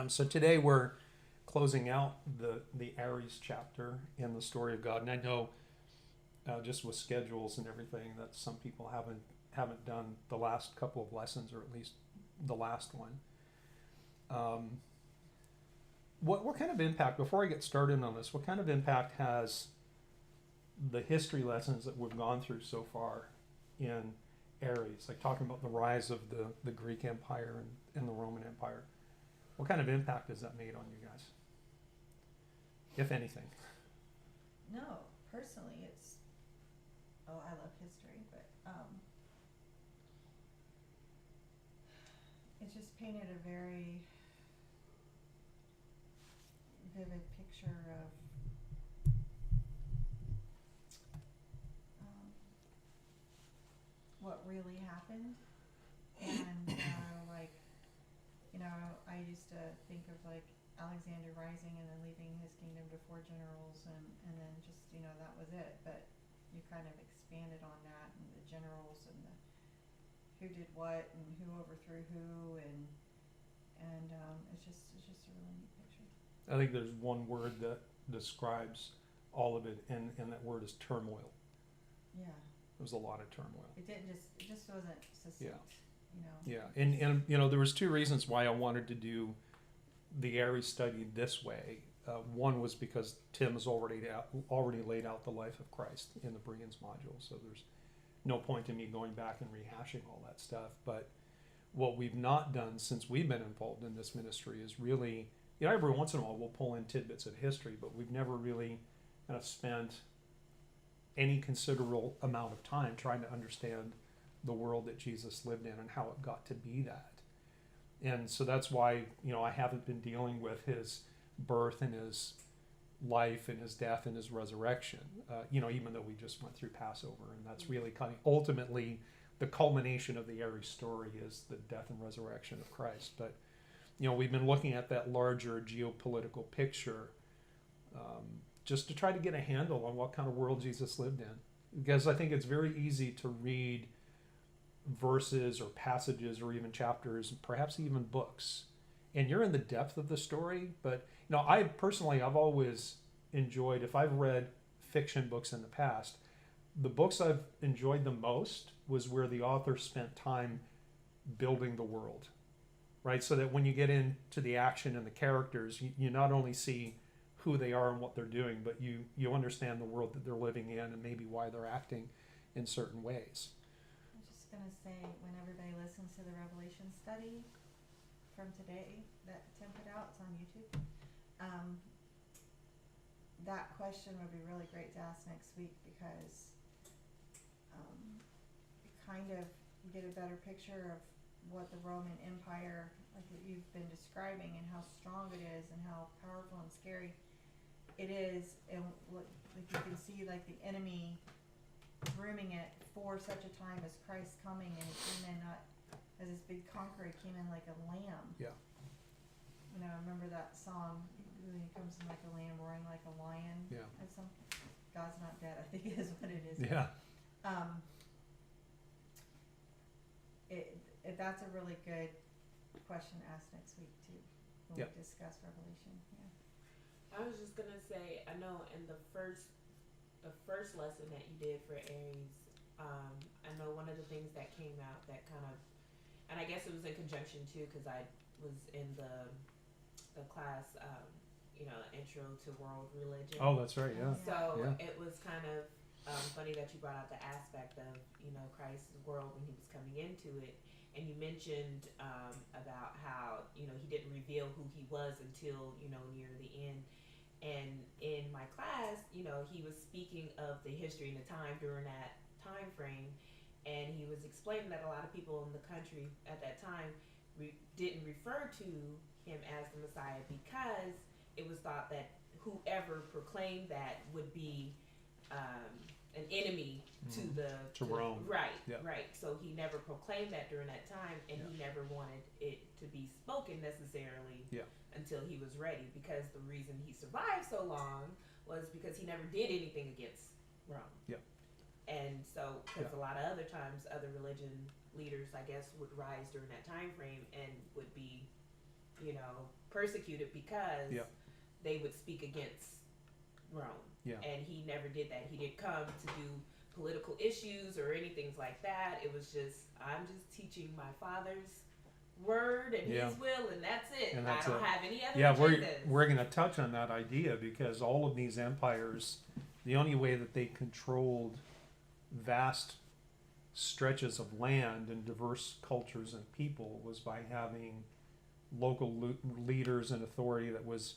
So today we're closing out the Aries chapter in the story of God, and I know just with schedules and everything that some people haven't done the last couple of lessons, or at least the last one. Um, what kind of impact, before I get started on this, what kind of impact has the history lessons that we've gone through so far in Aries, like talking about the rise of the Greek Empire and the Roman Empire? What kind of impact has that made on you guys, if anything? No, personally, I love history, but it just painted a very vivid picture of um, what really happened. And, I used to think of like Alexander rising and then leaving his kingdom to 4 generals, and then just, that was it. But you kind of expanded on that, and the generals and the who did what and who overthrew who, and it's just a really neat picture. I think there's one word that describes all of it, and that word is turmoil. Yeah, There was a lot of turmoil. it just wasn't succinct. Yeah. You know. Yeah, and there was two reasons why I wanted to do the Aries study this way. One was because Tim has already laid out the life of Christ in the Brian's module, so there's no point in me going back and rehashing all that stuff. But what we've not done since we've been involved in this ministry is really, every once in a while we'll pull in tidbits of history, but we've never really kind of spent any considerable amount of time trying to understand the world that Jesus lived in and how it got to be that. And so that's why, I haven't been dealing with his birth and his life and his death and his resurrection, even though we just went through Passover. And that's really kind of ultimately the culmination of the Aries story is the death and resurrection of Christ. But, we've been looking at that larger geopolitical picture just to try to get a handle on what kind of world Jesus lived in. Because I think it's very easy to read verses or passages or even chapters, perhaps even books, and you're in the depth of the story. But I've always enjoyed, if I've read fiction books in the past, the books I've enjoyed the most was where the author spent time building the world, right? So that when you get into the action and the characters, you not only see who they are and what they're doing, but you understand the world that they're living in and maybe why they're acting in certain ways. I was just gonna say, when everybody listens to the Revelation study from today that Tim put out, it's on YouTube. That question would be really great to ask next week, because you kind of get a better picture of what the Roman Empire, like what you've been describing, and how strong it is, and how powerful and scary it is, and like you can see like the enemy grooming it for such a time as Christ coming, and he came in not as this big conqueror, he came in like a lamb. Yeah. Remember that song, when he comes in like a lamb, roaring like a lion? Yeah. Or something. God's not dead, I think is what it is. Yeah. That's a really good question to ask next week too, when Yeah. we discuss Revelation. Yeah. I was just gonna say, I know in the first lesson that you did for Aries, I know one of the things that came out that kind of, and I guess it was in conjunction too, because I was in the class, intro to world religion. Oh, that's right. Yeah. So Yeah. it was kind of funny that you brought out the aspect of Christ's world when he was coming into it, and you mentioned about how he didn't reveal who he was until near the end. And in my class, he was speaking of the history and the time during that time frame, and he was explaining that a lot of people in the country at that time didn't refer to him as the Messiah, because it was thought that whoever proclaimed that would be an enemy to Rome. Right, Yeah. right. So he never proclaimed that during that time, and he never wanted it to be spoken necessarily until he was ready, because the reason he survived so long was because he never did anything against Rome. Yeah. And so, because a lot of other times, other religion leaders, I guess, would rise during that time frame and would be persecuted because Yeah. they would speak against Rome. Yeah. And he never did that. He didn't come to do political issues or anything like that. It was just, I'm just teaching my father's word and Yeah. his will, and that's it. And that's I don't it. have any other Yeah, agendas. we're going to touch on that idea because all of these empires, the only way that they controlled vast stretches of land and diverse cultures and people was by having local leaders and authority that was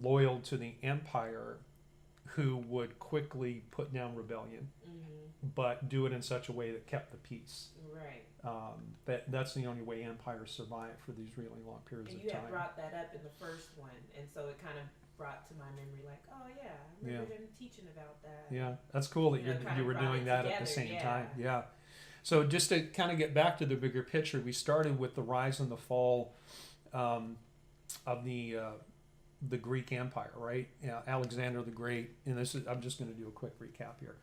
loyal to the empire, who would quickly put down rebellion, but do it in such a way that kept the peace. Right. That's the only way empires survive for these really long periods And of you time. had brought that up in the first one, and so it kind of brought to my memory, like, oh yeah, I remember them teaching about that. Yeah, that's cool that you were doing that at the same time. Yeah. So just to kind of get back to the bigger picture, we started with the rise and the fall of the Greek Empire, right? Alexander the Great, and I'm just going to do a quick recap here.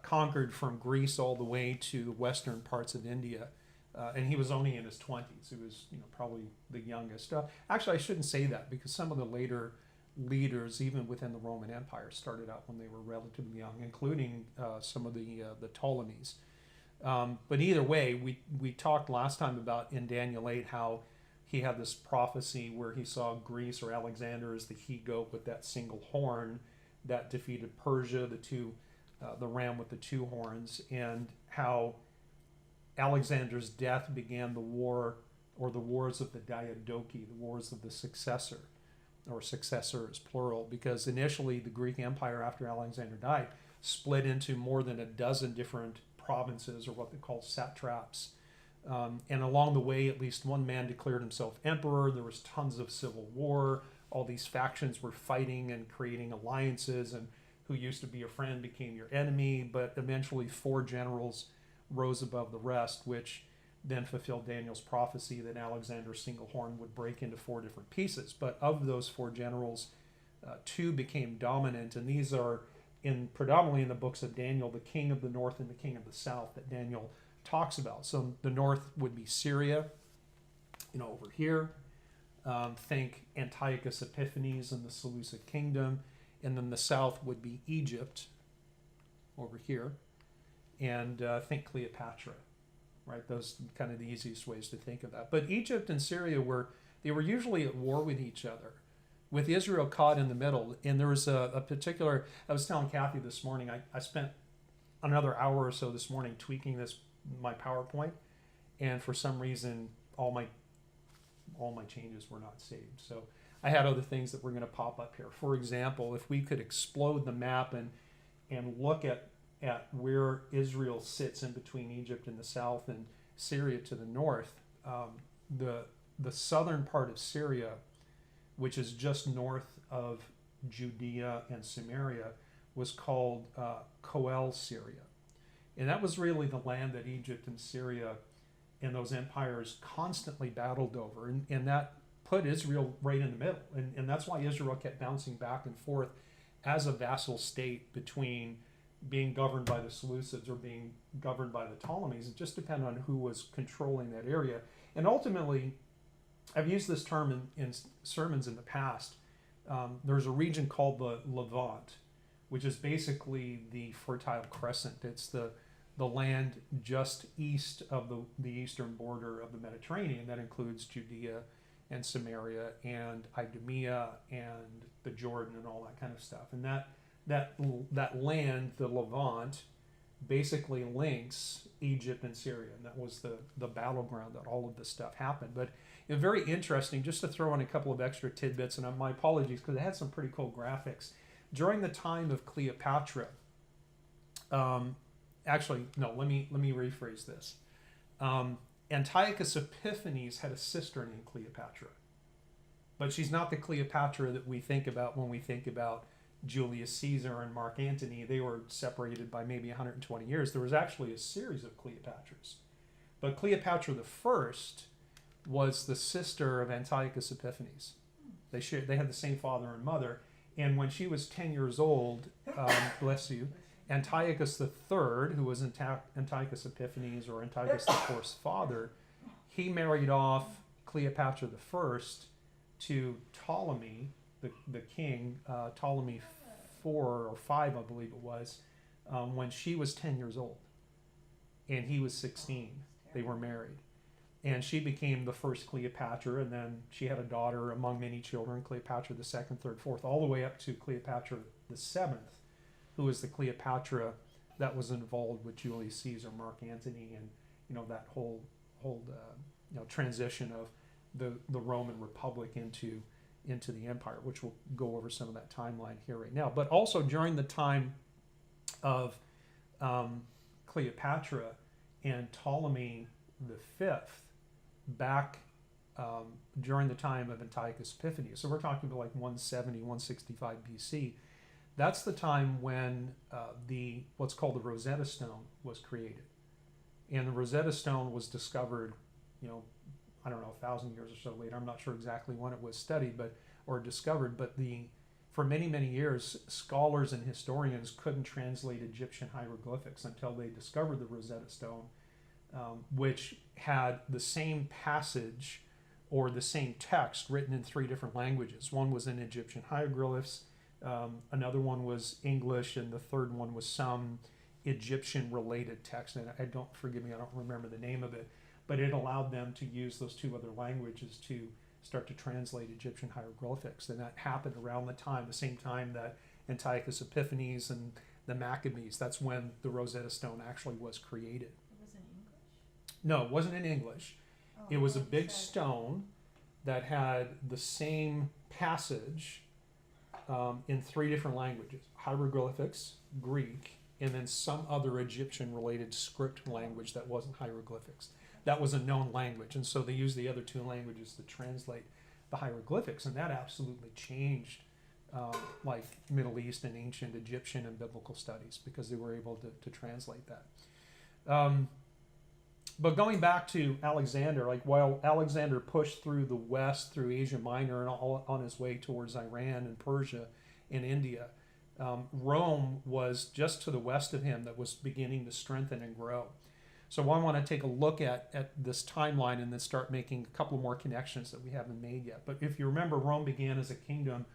Conquered from Greece all the way to western parts of India, and he was only in his 20s. He was, probably the youngest. Actually, I shouldn't say that because some of the later leaders, even within the Roman Empire, started out when they were relatively young, including some of the Ptolemies. But either way, we talked last time about in Daniel 8 how he had this prophecy where he saw Greece or Alexander as the he-goat with that single horn that defeated Persia, the ram with the two horns, and how Alexander's death began the war, or the wars of the Diadochi, the wars of the successor, or successors plural, because initially the Greek Empire after Alexander died split into more than a dozen different provinces, or what they call satraps. And along the way, at least one man declared himself emperor. There was tons of civil war. All these factions were fighting and creating alliances, and who used to be your friend became your enemy. But eventually 4 generals rose above the rest, which then fulfilled Daniel's prophecy that Alexander's single horn would break into 4 different pieces. But of those 4 generals, 2 became dominant, and these are predominantly in the books of Daniel, the king of the north and the king of the south that Daniel talks about. So the north would be Syria, over here. Think Antiochus Epiphanes and the Seleucid kingdom. And then the south would be Egypt, over here. And think Cleopatra, right? Those are kind of the easiest ways to think of that. But Egypt and Syria were usually at war with each other, with Israel caught in the middle. And there was a particular, I was telling Kathy this morning, I spent another hour or so this morning tweaking my PowerPoint, and for some reason all my changes were not saved. So I had other things that were going to pop up here. For example, if we could explode the map and look at where Israel sits in between Egypt in the south and Syria to the north, the southern part of Syria, which is just north of Judea and Samaria, was called Coel Syria. And that was really the land that Egypt and Syria and those empires constantly battled over. And that put Israel right in the middle. And that's why Israel kept bouncing back and forth as a vassal state between being governed by the Seleucids or being governed by the Ptolemies. It just depended on who was controlling that area. And ultimately, I've used this term in sermons in the past. There's a region called the Levant, which is basically the Fertile Crescent. It's the land just east of the eastern border of the Mediterranean. That includes Judea and Samaria and Idumea and the Jordan and all that kind of stuff. And that land, the Levant, basically links Egypt and Syria, and that was the battleground that all of this stuff happened. But very interesting, just to throw in a couple of extra tidbits, and my apologies because it had some pretty cool graphics. During the time of Cleopatra, actually, no, let me rephrase this. Antiochus Epiphanes had a sister named Cleopatra, but she's not the Cleopatra that we think about when we think about Julius Caesar and Mark Antony. They were separated by maybe 120 years. There was actually a series of Cleopatras, but Cleopatra the First was the sister of Antiochus Epiphanes. They had the same father and mother, and when she was 10 years old, bless you, Antiochus III, who was Antiochus Epiphanes or Antiochus IV's father, he married off Cleopatra I to Ptolemy, the king, Ptolemy 4 or 5, I believe it was, when she was 10 years old and he was 16. They were married. And she became the first Cleopatra, and then she had a daughter among many children, Cleopatra the second, third, fourth, all the way up to Cleopatra the seventh, who was the Cleopatra that was involved with Julius Caesar, Mark Antony, and that whole transition of the Roman Republic into the empire, which we'll go over some of that timeline here right now. But also during the time of Cleopatra and Ptolemy the fifth, back during the time of Antiochus Epiphanes. So we're talking about like 170, 165 BC. That's the time when what's called the Rosetta Stone was created. And the Rosetta Stone was discovered, I don't know, 1,000 years or so later. I'm not sure exactly when it was studied or discovered, but for many, many years, scholars and historians couldn't translate Egyptian hieroglyphics until they discovered the Rosetta Stone, which had the same passage or the same text written in 3 different languages. One was in Egyptian hieroglyphs, another one was English, and the third one was some Egyptian-related text. And I don't remember the name of it, but it allowed them to use those 2 other languages to start to translate Egyptian hieroglyphics. And that happened around the same time that Antiochus Epiphanes and the Maccabees. That's when the Rosetta Stone actually was created. No, it wasn't in English. It was a big stone that had the same passage in 3 different languages: hieroglyphics, Greek, and then some other Egyptian-related script language that wasn't hieroglyphics. That was a known language, and so they used the other 2 languages to translate the hieroglyphics, and that absolutely changed like Middle East and ancient Egyptian and biblical studies, because they were able to translate that. But going back to Alexander, like while Alexander pushed through the west, through Asia Minor, and all on his way towards Iran and Persia and India, Rome was just to the west of him that was beginning to strengthen and grow. So I want to take a look at this timeline and then start making a couple more connections that we haven't made yet. But if you remember, Rome began as a kingdom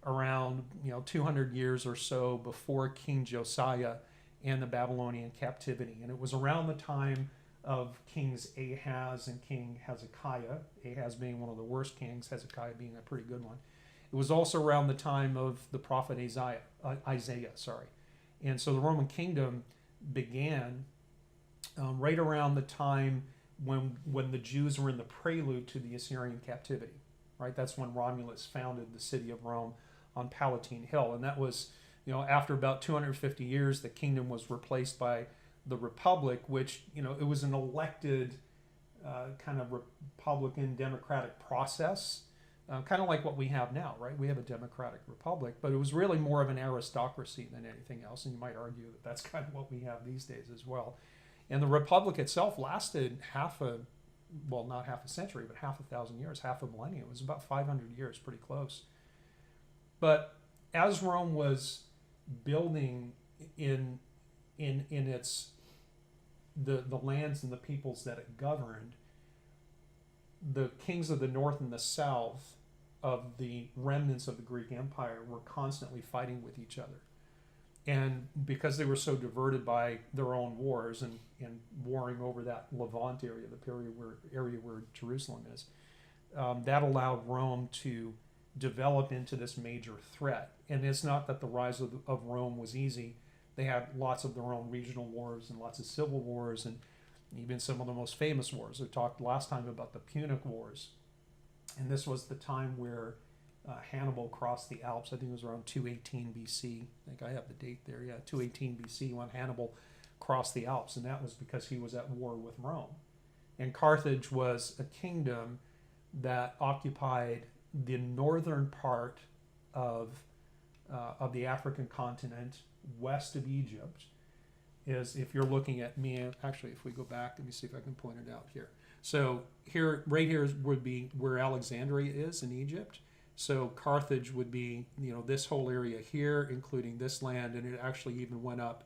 around 200 years or so before King Josiah and the Babylonian captivity. And it was around the time of Kings Ahaz and King Hezekiah, Ahaz being one of the worst kings, Hezekiah being a pretty good one. It was also around the time of the prophet Isaiah. And so the Roman kingdom began right around the time when the Jews were in the prelude to the Assyrian captivity. Right, that's when Romulus founded the city of Rome on Palatine Hill, and that was, after about 250 years, the kingdom was replaced by the Republic, which, it was an elected kind of Republican democratic process, kind of like what we have now, right? We have a democratic republic, but it was really more of an aristocracy than anything else, and you might argue that that's kind of what we have these days as well. And the Republic itself lasted not half a century, but half a thousand years, half a millennium. It was about 500 years, pretty close. But as Rome was building in its the lands and the peoples that it governed, the kings of the north and the south of the remnants of the Greek Empire were constantly fighting with each other. And because they were so diverted by their own wars and warring over that Levant area, the area where Jerusalem is, that allowed Rome to develop into this major threat. And it's not that the rise of Rome was easy. They had lots of their own regional wars and lots of civil wars, and even some of the most famous wars. We talked last time about the Punic Wars. And this was the time where Hannibal crossed the Alps. I think it was around 218 BC. I think I have the date there. Yeah, 218 BC when Hannibal crossed the Alps, and that was because he was at war with Rome. And Carthage was a kingdom that occupied the northern part of the African continent, west of Egypt. Is, if you're looking at me, actually, if we go back, let me see if I can point it out here. So here, right here would be where Alexandria is in Egypt. So Carthage would be, this whole area here, including this land, and it actually even went up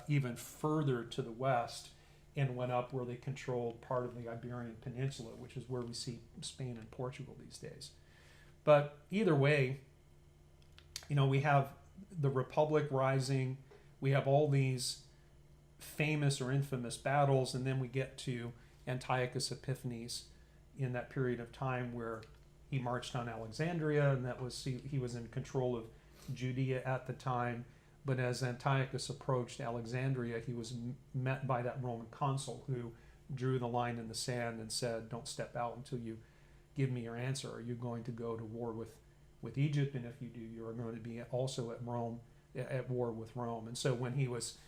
even further to the west and went up where they controlled part of the Iberian Peninsula, which is where we see Spain and Portugal these days. But either way, we have the Republic rising, we have all these famous or infamous battles, and then we get to Antiochus Epiphanes in that period of time where he marched on Alexandria, and he was in control of Judea at the time. But as Antiochus approached Alexandria, he was met by that Roman consul who drew the line in the sand and said, "Don't step out until you give me your answer. Are you going to go to war with Egypt? And if you do, you are going to be also at war with Rome." And so when he was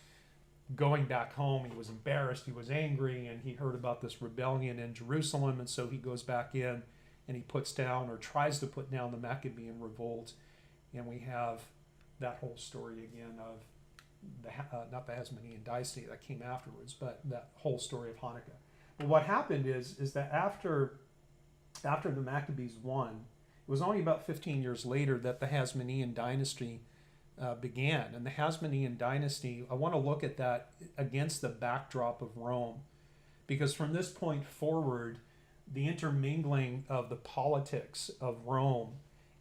going back home, he was embarrassed, he was angry, and he heard about this rebellion in Jerusalem. And so he goes back in and he puts down, or tries to put down, the Maccabean revolt. And we have that whole story again of not the Hasmonean dynasty that came afterwards, but that whole story of Hanukkah. But what happened is that after the Maccabees won, it was only about 15 years later that the Hasmonean dynasty began. And the Hasmonean dynasty, I want to look at that against the backdrop of Rome, because from this point forward, the intermingling of the politics of Rome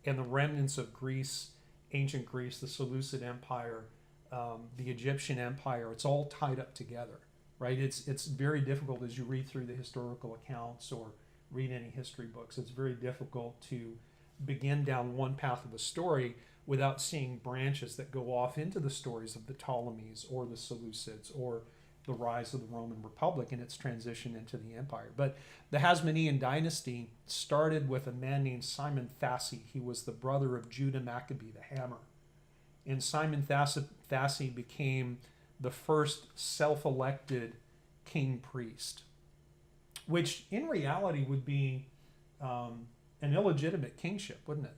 and the remnants of Greece, ancient Greece, the Seleucid Empire, the Egyptian Empire, it's all tied up together, right? It's very difficult as you read through the historical accounts or read any history books. It's very difficult to begin down one path of a story without seeing branches that go off into the stories of the Ptolemies or the Seleucids or the rise of the Roman Republic and its transition into the empire. But the Hasmonean dynasty started with a man named Simon Thassi. He was the brother of Judah Maccabee, the hammer. And Simon Thassi became the first self-elected king priest, which in reality would be an illegitimate kingship, wouldn't it?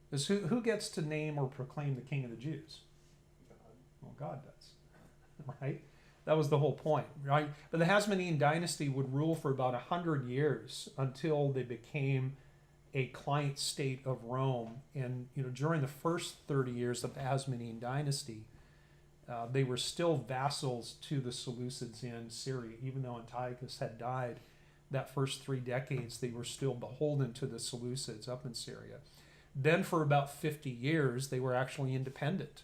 Because who gets to name or proclaim the king of the Jews? Well, God does, right? That was the whole point, right? But the Hasmonean dynasty would rule for about 100 years until they became a client state of Rome. And during the first 30 years of the Hasmonean dynasty, they were still vassals to the Seleucids in Syria. Even though Antiochus had died, that first 3 decades, they were still beholden to the Seleucids up in Syria. Then for about 50 years, they were actually independent.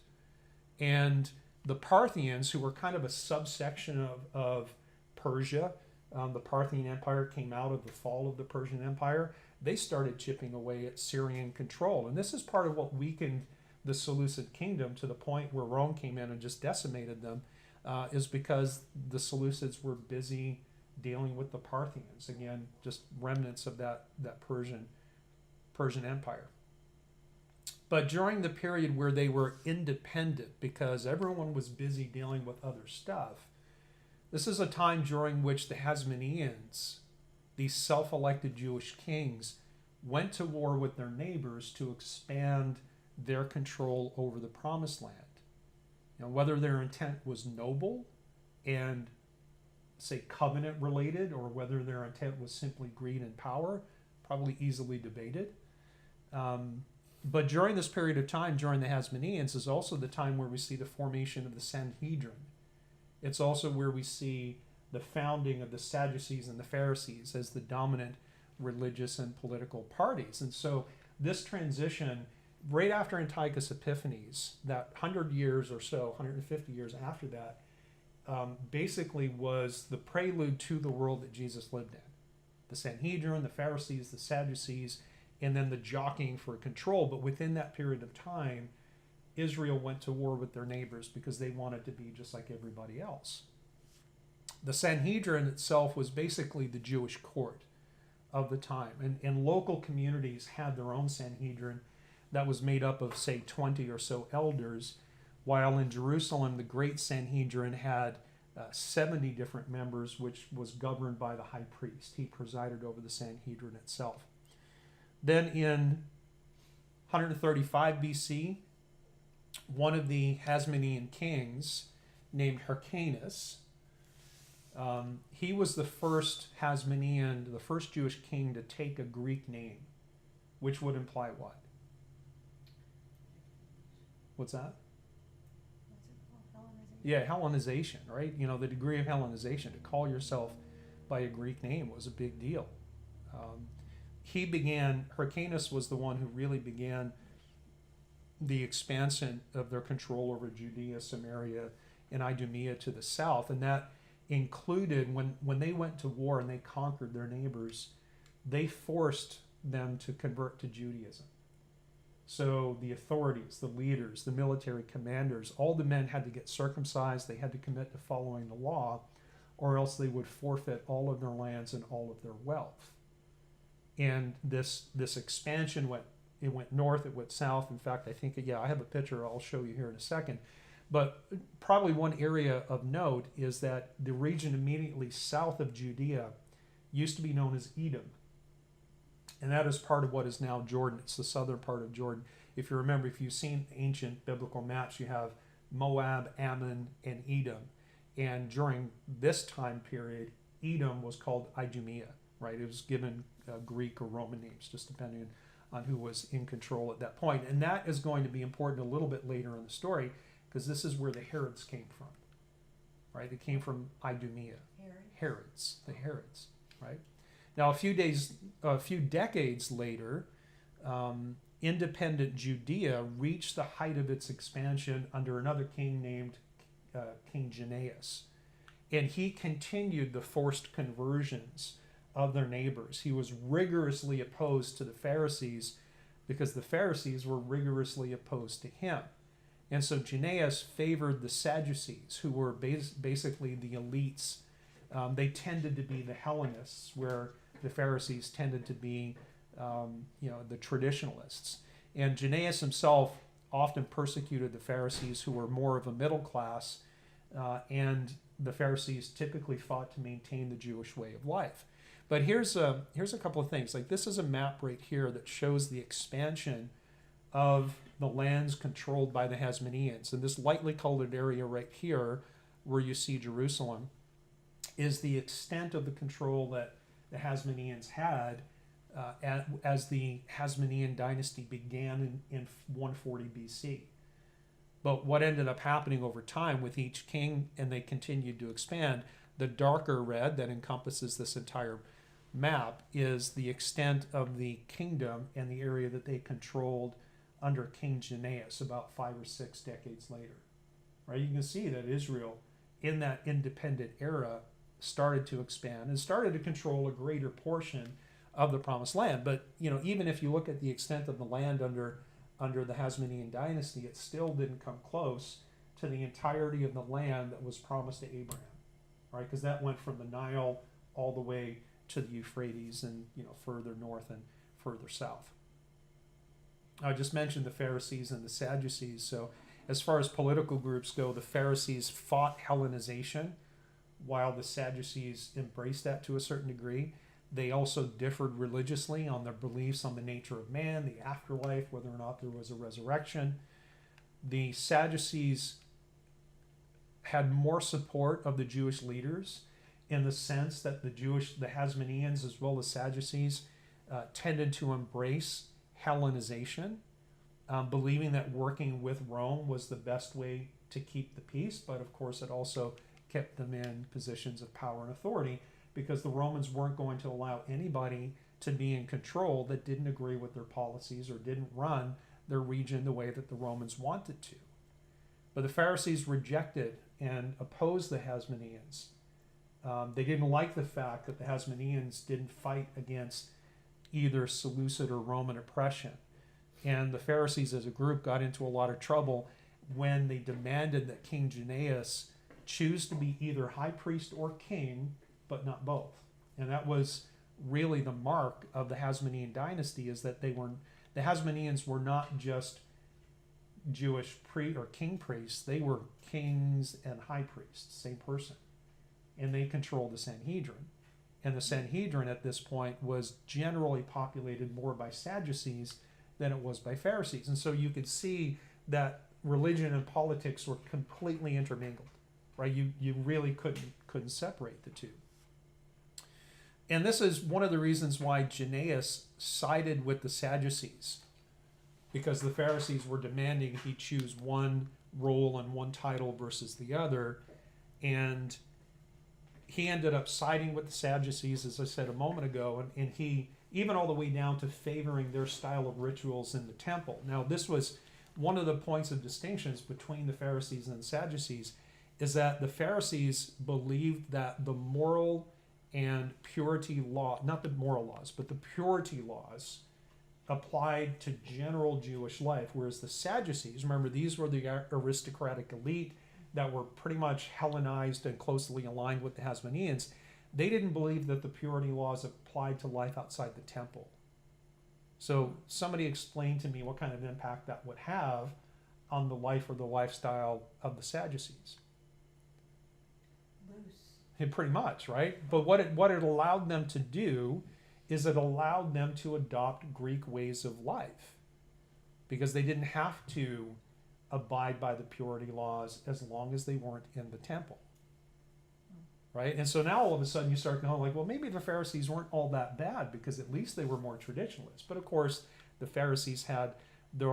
And the Parthians, who were kind of a subsection of Persia, the Parthian Empire came out of the fall of the Persian Empire, they started chipping away at Syrian control. And this is part of what weakened the Seleucid kingdom to the point where Rome came in and just decimated them, is because the Seleucids were busy dealing with the Parthians. Again, just remnants of that Persian Empire. But during the period where they were independent, because everyone was busy dealing with other stuff, this is a time during which the Hasmoneans, these self-elected Jewish kings, went to war with their neighbors to expand their control over the Promised Land. Whether their intent was noble and, say, covenant related, or whether their intent was simply greed and power, probably easily debated. But during this period of time, during the Hasmoneans, is also the time where we see the formation of the Sanhedrin. It's also where we see the founding of the Sadducees and the Pharisees as the dominant religious and political parties. And so this transition, right after Antiochus Epiphanes, that 100 years or so, 150 years after that, basically was the prelude to the world that Jesus lived in. The Sanhedrin, the Pharisees, the Sadducees, and then the jockeying for control. But within that period of time, Israel went to war with their neighbors because they wanted to be just like everybody else. The Sanhedrin itself was basically the Jewish court of the time. And local communities had their own Sanhedrin that was made up of, say, 20 or so elders, while in Jerusalem, the great Sanhedrin had 70 different members, which was governed by the high priest. He presided over the Sanhedrin itself. Then in 135 BC, one of the Hasmonean kings named Hyrcanus, he was the first Hasmonean, the first Jewish king to take a Greek name, which would imply what? What's that? Yeah, Hellenization, right? The degree of Hellenization. To call yourself by a Greek name was a big deal. Hyrcanus was the one who really began the expansion of their control over Judea, Samaria, and Idumea to the south. And that included when they went to war and they conquered their neighbors, they forced them to convert to Judaism. So the authorities, the leaders, the military commanders, all the men had to get circumcised. They had to commit to following the law, or else they would forfeit all of their lands and all of their wealth. And this expansion went north, it went south. In fact, I think, I have a picture I'll show you here in a second. But probably one area of note is that the region immediately south of Judea used to be known as Edom. And that is part of what is now Jordan. It's the southern part of Jordan. If you remember, if you've seen ancient biblical maps, you have Moab, Ammon, and Edom. And during this time period, Edom was called Idumea, right? It was given Greek or Roman names, just depending on who was in control at that point. And that is going to be important a little bit later in the story, because this is where the Herods came from, right? They came from Idumea. Herods, the Herods, right? Now, a few decades later, independent Judea reached the height of its expansion under another king named King Jannaeus. And he continued the forced conversions of their neighbors. He was rigorously opposed to the Pharisees because the Pharisees were rigorously opposed to him. And so Jannaeus favored the Sadducees, who were basically the elites. They tended to be the Hellenists, where the Pharisees tended to be, the traditionalists. And Jannaeus himself often persecuted the Pharisees, who were more of a middle class, and the Pharisees typically fought to maintain the Jewish way of life. But here's a couple of things. Like, this is a map right here that shows the expansion of the lands controlled by the Hasmoneans. And this lightly colored area right here, where you see Jerusalem, is the extent of the control that the Hasmoneans had as the Hasmonean dynasty began in 140 BC. But what ended up happening over time with each king, and they continued to expand, the darker red that encompasses this entire map is the extent of the kingdom and the area that they controlled under King Jannaeus about 5 or 6 decades later. Right? You can see that Israel, in that independent era, started to expand and started to control a greater portion of the promised land. But even if you look at the extent of the land under the Hasmonean dynasty, it still didn't come close to the entirety of the land that was promised to Abraham, right? Because that went from the Nile all the way to the Euphrates and further north and further south. I just mentioned the Pharisees and the Sadducees. So as far as political groups go, the Pharisees fought Hellenization, while the Sadducees embraced that to a certain degree. They also differed religiously on their beliefs on the nature of man, the afterlife, whether or not there was a resurrection. The Sadducees had more support of the Jewish leaders in the sense that the Hasmoneans as well as Sadducees tended to embrace Hellenization, believing that working with Rome was the best way to keep the peace, but of course it also kept them in positions of power and authority, because the Romans weren't going to allow anybody to be in control that didn't agree with their policies or didn't run their region the way that the Romans wanted to. But the Pharisees rejected and opposed the Hasmoneans. They didn't like the fact that the Hasmoneans didn't fight against either Seleucid or Roman oppression. And the Pharisees as a group got into a lot of trouble when they demanded that King Jannaeus choose to be either high priest or king, but not both. And that was really the mark of the Hasmonean dynasty, is that the Hasmoneans were not just Jewish king priests, they were kings and high priests, same person. And they controlled the Sanhedrin. And the Sanhedrin at this point was generally populated more by Sadducees than it was by Pharisees. And so you could see that religion and politics were completely intermingled, right? You really couldn't separate the two. And this is one of the reasons why Jannaeus sided with the Sadducees, because the Pharisees were demanding he choose one role and one title versus the other. And he ended up siding with the Sadducees, as I said a moment ago, and he, even all the way down to favoring their style of rituals in the temple. Now, this was one of the points of distinctions between the Pharisees and the Sadducees, is that the Pharisees believed that the moral and purity law, not the moral laws, but the purity laws applied to general Jewish life, whereas the Sadducees, remember, these were the aristocratic elite that were pretty much Hellenized and closely aligned with the Hasmoneans. They didn't believe that the purity laws applied to life outside the temple. So somebody explained to me what kind of impact that would have on the life or the lifestyle of the Sadducees. Loose. Pretty much, right? But what it allowed them to do is it allowed them to adopt Greek ways of life, because they didn't have to abide by the purity laws as long as they weren't in the temple. Right? And so now all of a sudden you start going like, well, maybe the Pharisees weren't all that bad, because at least they were more traditionalists. But of course, the Pharisees had their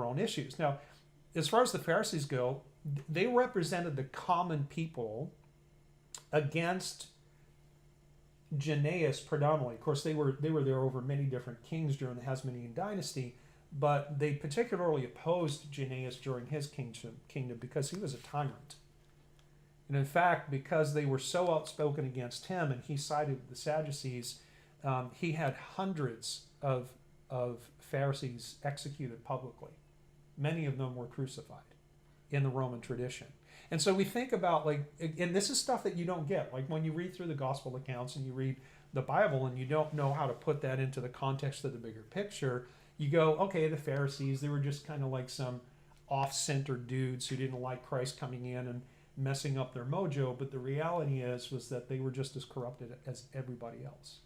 own issues. Now, as far as the Pharisees go, they represented the common people against Jannaeus predominantly. Of course, they were there over many different kings during the Hasmonean dynasty, but they particularly opposed Jannaeus during his kingdom because he was a tyrant. And in fact, because they were so outspoken against him and he sided with the Sadducees, he had hundreds of Pharisees executed publicly. Many of them were crucified in the Roman tradition. And so we think about, like, and this is stuff that you don't get. Like when you read through the gospel accounts and you read the Bible and you don't know how to put that into the context of the bigger picture, you go, okay, the Pharisees, they were just kind of like some off-centered dudes who didn't like Christ coming in and messing up their mojo. But the reality was that they were just as corrupted as everybody else.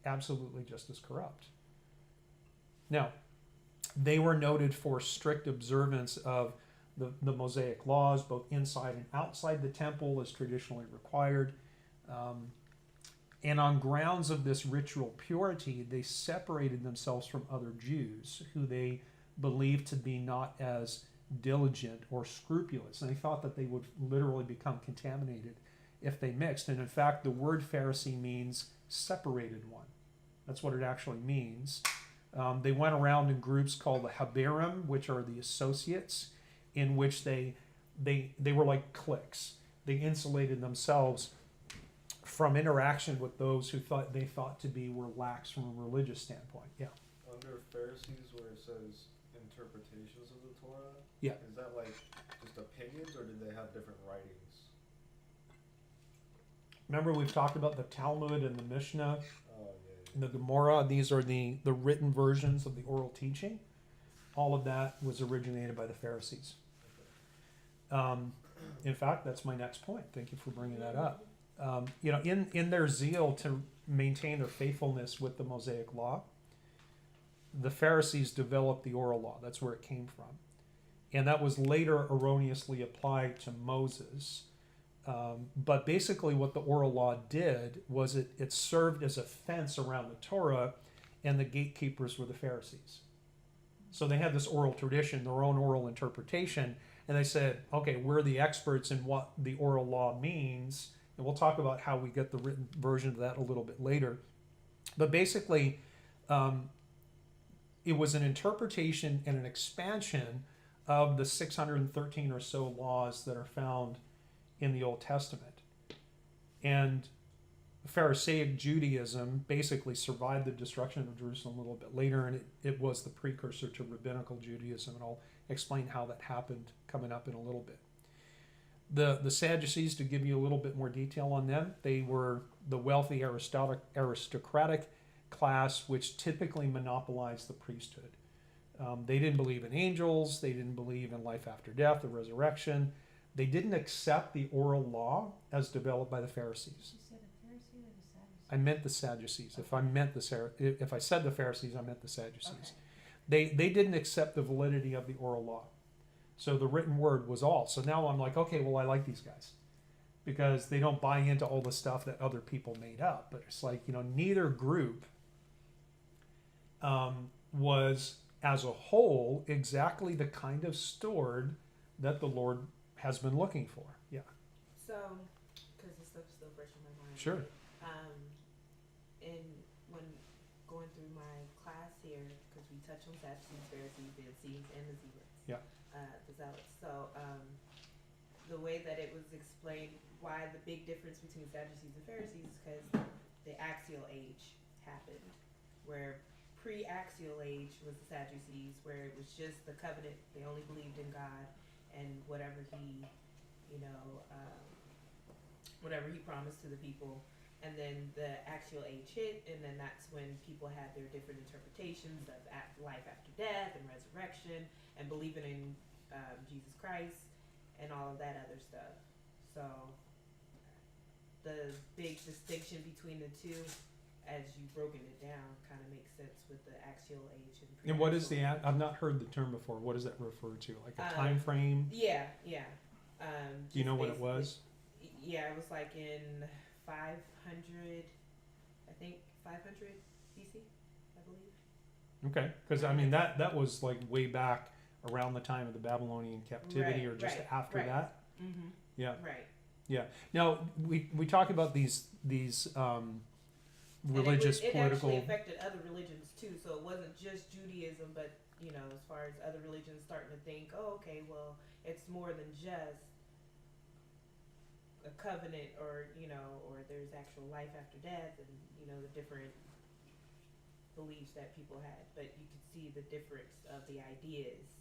Absolutely just as corrupt. Now, they were noted for strict observance of the Mosaic laws, both inside and outside the temple, as traditionally required. And on grounds of this ritual purity, they separated themselves from other Jews who they believed to be not as diligent or scrupulous. And they thought that they would literally become contaminated if they mixed. And in fact, the word Pharisee means separated one. That's what it actually means. They went around in groups called the Haberim, which are the associates, in which they were like cliques. They insulated themselves from interaction with those who they thought to be were lax from a religious standpoint. Yeah. Under Pharisees, where it says interpretations of the Torah, yeah, is that like just opinions, or did they have different writings? Remember, we've talked about the Talmud and the Mishnah, Yeah. and the Gemara. These are the written versions of the oral teaching. All of that was originated by the Pharisees. In fact, that's my next point. Thank you for bringing that up. In their zeal to maintain their faithfulness with the Mosaic law, the Pharisees developed the oral law. That's where it came from. And that was later erroneously applied to Moses. But basically what the oral law did was it served as a fence around the Torah, and the gatekeepers were the Pharisees. So they had this oral tradition, their own oral interpretation, and they said, okay, we're the experts in what the oral law means, and we'll talk about how we get the written version of that a little bit later. But basically, it was an interpretation and an expansion of the 613 or so laws that are found in the Old Testament. And Pharisaic Judaism basically survived the destruction of Jerusalem a little bit later, and it was the precursor to rabbinical Judaism, and I'll explain how that happened coming up in a little bit. The Sadducees, to give you a little bit more detail on them, they were the wealthy aristocratic class which typically monopolized the priesthood. They didn't believe in angels, they didn't believe in life after death, the resurrection. They didn't accept the oral law as developed by the Pharisees. You said a Pharisee or the Sadducee? I meant the Sadducees. Okay. If I said the Pharisees, I meant the Sadducees. Okay. They didn't accept the validity of the oral law. So the written word was all. So now I'm like, okay, well, I like these guys, because they don't buy into all the stuff that other people made up. But it's like, neither group was as a whole exactly the kind of steward that the Lord has been looking for. Yeah. So, because this stuff's still fresh in my mind. Sure. And when going through my class here, because we touch on Sadducees, Pharisees, the Essenes, and the Zealots. Yeah. The Zealots. So the way that it was explained, why the big difference between Sadducees and Pharisees is because the axial age happened, where pre-axial age was the Sadducees, where it was just the covenant. They only believed in God and whatever he, whatever he promised to the people. And then the axial age hit, and then that's when people had their different interpretations of life after death and resurrection and believing in Jesus Christ and all of that other stuff. So the big distinction between the two, as you've broken it down, kind of makes sense with the axial age and And what is the? pre-axial. I've not heard the term before. What does that refer to? Like a Um, time frame? Yeah. Do you know what it basically- was? Yeah, it was like in 500, I think 500 BC, I believe. Okay, because I mean that was like way back around the time of the Babylonian captivity, Right, or just right, after right. that. Mm-hmm. Yeah. Right. Now we talk about these religious, it political. actually affected other religions too, so it wasn't just Judaism, but as far as other religions starting to think, oh, okay, well, it's more than just a covenant, or there's actual life after death, and the different beliefs that people had. But you could see the difference of the ideas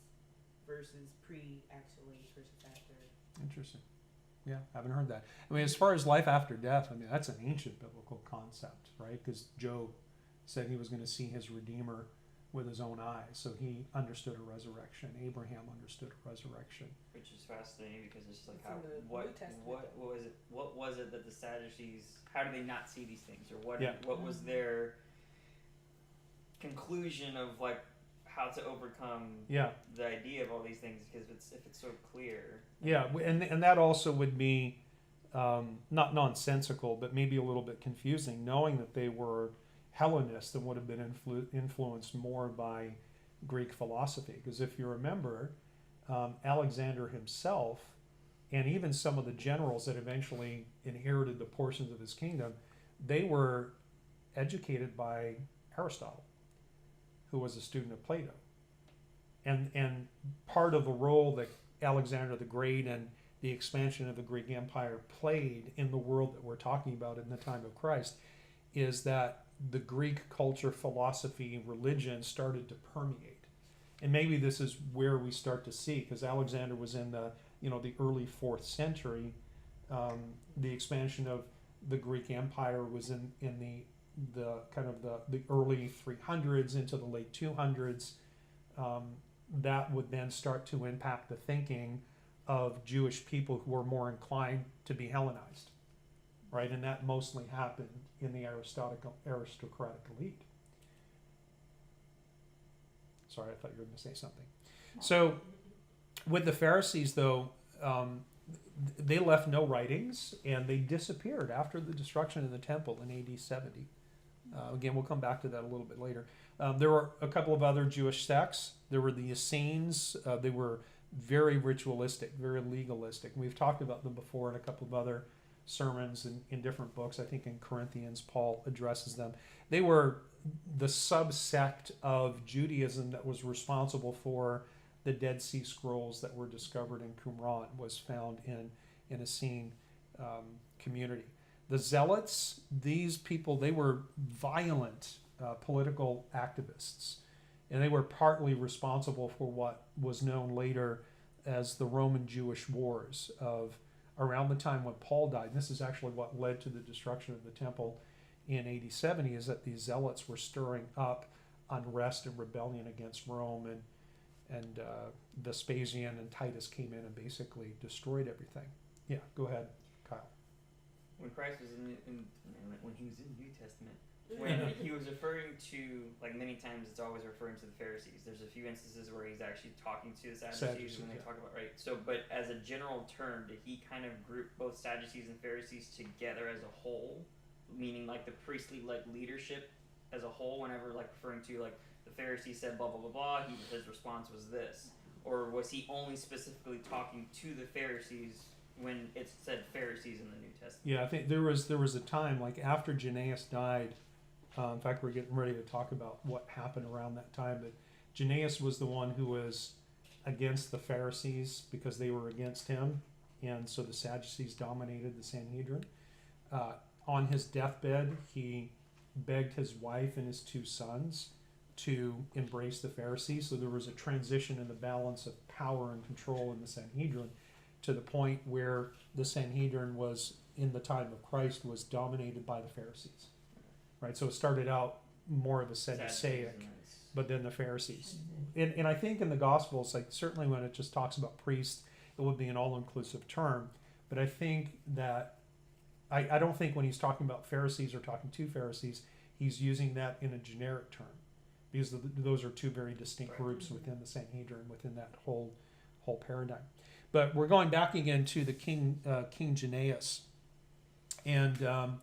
versus pre-axial age versus after. Interesting. Yeah, haven't heard that. I mean, as far as life after death, I mean that's an ancient biblical concept, right? Because Job said he was going to see his Redeemer with his own eyes, so he understood a resurrection. Abraham understood a resurrection. Which is fascinating because it's like It's how in the what New Testament. what was it that the Sadducees, how do they not see these things, or what Yeah. what was their conclusion of like how to overcome Yeah, the idea of all these things, because if it's so clear. yeah, and that also would be not nonsensical, but maybe a little bit confusing, knowing that they were Hellenists and would have been influenced more by Greek philosophy. Because if you remember, Alexander himself, and even some of the generals that eventually inherited the portions of his kingdom, they were educated by Aristotle, who was a student of Plato. And part of the role that Alexander the Great and the expansion of the Greek Empire played in the world that we're talking about in the time of Christ is that the Greek culture, philosophy, religion started to permeate. And maybe this is where we start to see, because Alexander was in the the early 4th century. The expansion of the Greek Empire was in the kind of the early 300s into the late 200s. That would then start to impact the thinking of Jewish people who were more inclined to be Hellenized, right? And that mostly happened in the aristocratic elite. Sorry, I thought you were going to say something. So, with the Pharisees, though, they left no writings, and they disappeared after the destruction of the temple in AD 70. Again, we'll come back to that a little bit later. There were a couple of other Jewish sects. There were the Essenes. They were very ritualistic, very legalistic. We've talked about them before in a couple of other sermons in different books. I think in Corinthians, Paul addresses them. They were the subsect of Judaism that was responsible for the Dead Sea Scrolls that were discovered in Qumran, was found in Essene community. The Zealots, these people, they were violent political activists, and they were partly responsible for what was known later as the Roman Jewish Wars of around the time when Paul died. And this is actually what led to the destruction of the temple in AD 70, is that these Zealots were stirring up unrest and rebellion against Rome, and Vespasian and Titus came in and basically destroyed everything. Yeah, go ahead, Kyle. When Christ was when he was in the New Testament, when he was referring to, like many times it's always referring to the Pharisees. There's a few instances where he's actually talking to the Sadducees when they talk about, right? So, but as a general term, did he kind of group both Sadducees and Pharisees together as a whole, meaning like the priestly like leadership as a whole, whenever like referring to like the Pharisees said blah blah blah blah, his response was this? Or was he only specifically talking to the Pharisees when it said Pharisees in the New Testament? Yeah, I think there was a time, like after Janaeus died, In fact, we're getting ready to talk about what happened around that time. But Jannaeus was the one who was against the Pharisees because they were against him, and so the Sadducees dominated the Sanhedrin. On his deathbed, he begged his wife and his 2 sons to embrace the Pharisees. So there was a transition in the balance of power and control in the Sanhedrin, to the point where the Sanhedrin was, in the time of Christ, was dominated by the Pharisees. Right? So it started out more of a Sadduceic, but then the Pharisees. And I think in the Gospels, like certainly when it just talks about priests, it would be an all-inclusive term. But I think that, I don't think when he's talking about Pharisees or talking to Pharisees, he's using that in a generic term, because those are 2 very distinct groups within the Sanhedrin, within that whole paradigm. But we're going back again to the King Jannaeus. And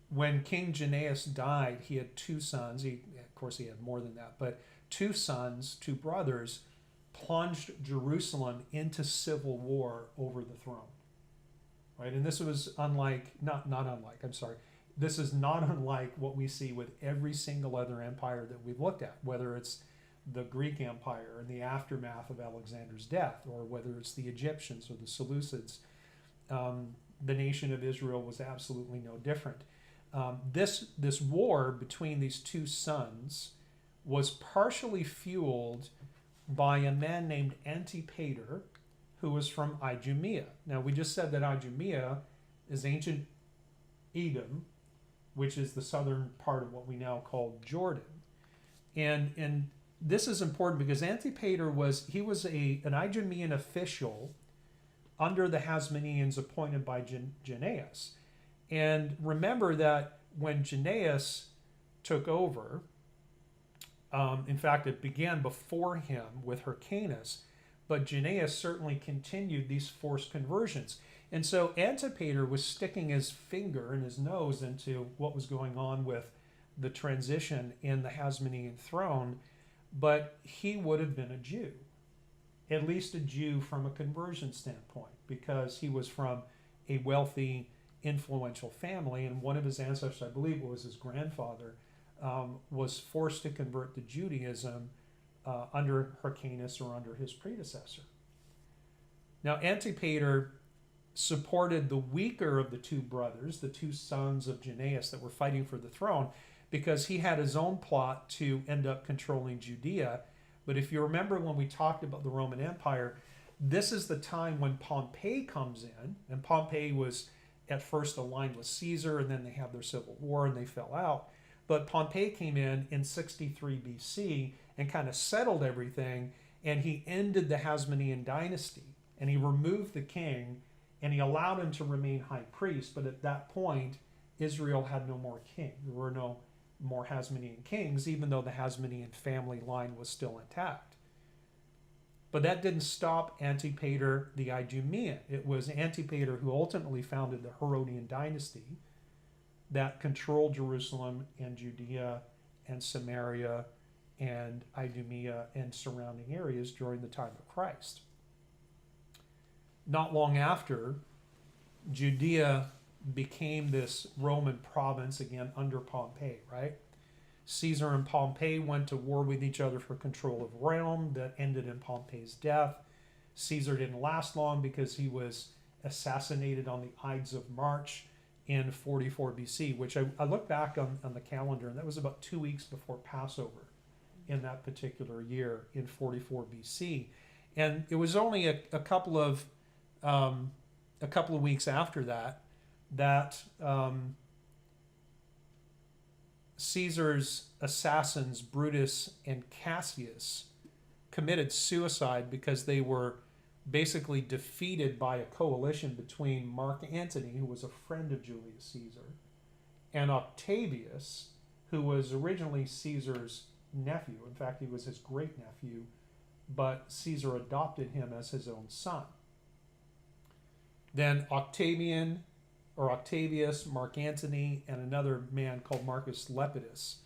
when King Jannaeus died, he had 2 sons. Of course, he had more than that, but 2 sons, 2 brothers, plunged Jerusalem into civil war over the throne. Right? And this was this is not unlike what we see with every single other empire that we've looked at, whether it's the Greek Empire in the aftermath of Alexander's death, or whether it's the Egyptians or the Seleucids. The nation of Israel was absolutely no different. This war between these 2 sons was partially fueled by a man named Antipater, who was from Idumea. Now, we just said that Idumea is ancient Edom, which is the southern part of what we now call Jordan. And this is important because Antipater was an Idumean official under the Hasmoneans appointed by Jannaeus. And remember that when Jannaeus took over, in fact, it began before him with Hyrcanus, but Jannaeus certainly continued these forced conversions. And so Antipater was sticking his finger and his nose into what was going on with the transition in the Hasmonean throne, but he would have been a Jew, at least a Jew from a conversion standpoint, because he was from a wealthy, influential family, and one of his ancestors, I believe it was his grandfather, was forced to convert to Judaism under Hyrcanus or under his predecessor. Now, Antipater supported the weaker of the 2 brothers, the 2 sons of Jannaeus that were fighting for the throne, because he had his own plot to end up controlling Judea. But if you remember when we talked about the Roman Empire, this is the time when Pompey comes in, and Pompey was at first aligned with Caesar, and then they have their civil war and they fell out. But Pompey came in 63 BC and kind of settled everything, and he ended the Hasmonean dynasty, and he removed the king, and he allowed him to remain high priest. But at that point, Israel had no more king. There were no more Hasmonean kings, even though the Hasmonean family line was still intact. But that didn't stop Antipater the Idumean. It was Antipater who ultimately founded the Herodian dynasty that controlled Jerusalem and Judea and Samaria and Idumea and surrounding areas during the time of Christ. Not long after, Judea became this Roman province again under Pompey, right? Caesar and Pompey went to war with each other for control of Rome that ended in Pompey's death. Caesar didn't last long because he was assassinated on the Ides of March in 44 BC, which I look back on the calendar, and that was about 2 weeks before Passover in that particular year in 44 BC. And it was only a couple of weeks after that Caesar's assassins, Brutus and Cassius, committed suicide because they were basically defeated by a coalition between Mark Antony, who was a friend of Julius Caesar, and Octavius, who was originally Caesar's nephew. In fact, he was his great-nephew, but Caesar adopted him as his own son. Then Octavius, Mark Antony, and another man called Marcus Lepidus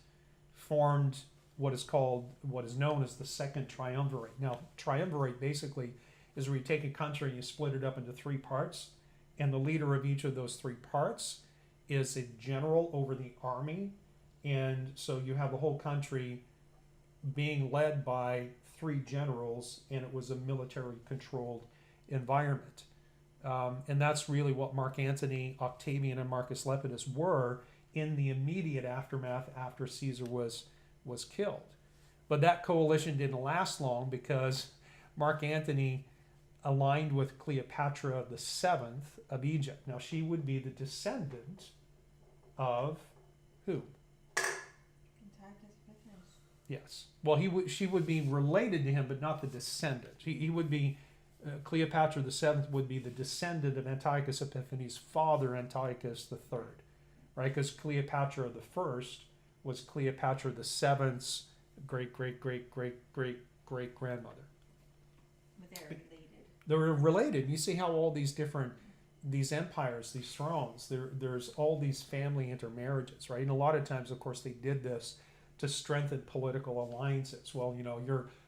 formed what is known as the Second Triumvirate. Now, triumvirate basically is where you take a country and you split it up into 3 parts, and the leader of each of those 3 parts is a general over the army, And so you have the whole country being led by 3 generals, and it was a military controlled environment. And that's really what Mark Antony, Octavian, and Marcus Lepidus were in the immediate aftermath after Caesar was killed. But that coalition didn't last long because Mark Antony aligned with Cleopatra the seventh of Egypt. Now she would be the descendant of who? Antiochus Epiphanes. Yes. Well, she would be related to him, but not the descendant. He would be Cleopatra the seventh would be the descendant of Antiochus Epiphanes' father, Antiochus the third, right? Because Cleopatra the first was Cleopatra the seventh's great grandmother. But they're related. They were related. You see how all these empires, these thrones, there's all these family intermarriages, right? And a lot of times, of course, they did this to strengthen political alliances. Well,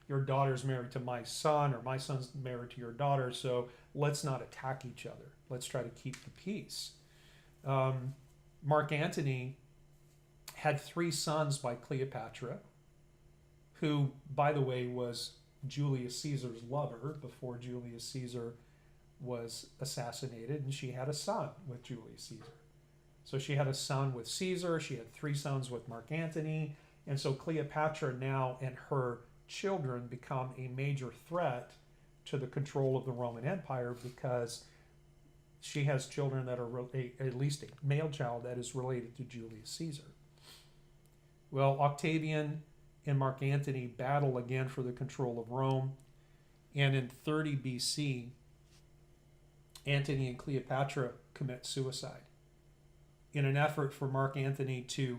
your daughter's married to my son, or my son's married to your daughter, so let's not attack each other. Let's try to keep the peace. Mark Antony had 3 sons by Cleopatra, who, by the way, was Julius Caesar's lover before Julius Caesar was assassinated, and she had a son with Julius Caesar. So she had a son with Caesar, she had 3 sons with Mark Antony, and so Cleopatra now and her children become a major threat to the control of the Roman Empire because she has children that are at least a male child that is related to Julius Caesar. Well, Octavian and Mark Antony battle again for the control of Rome, and in 30 BC, Antony and Cleopatra commit suicide in an effort for Mark Antony to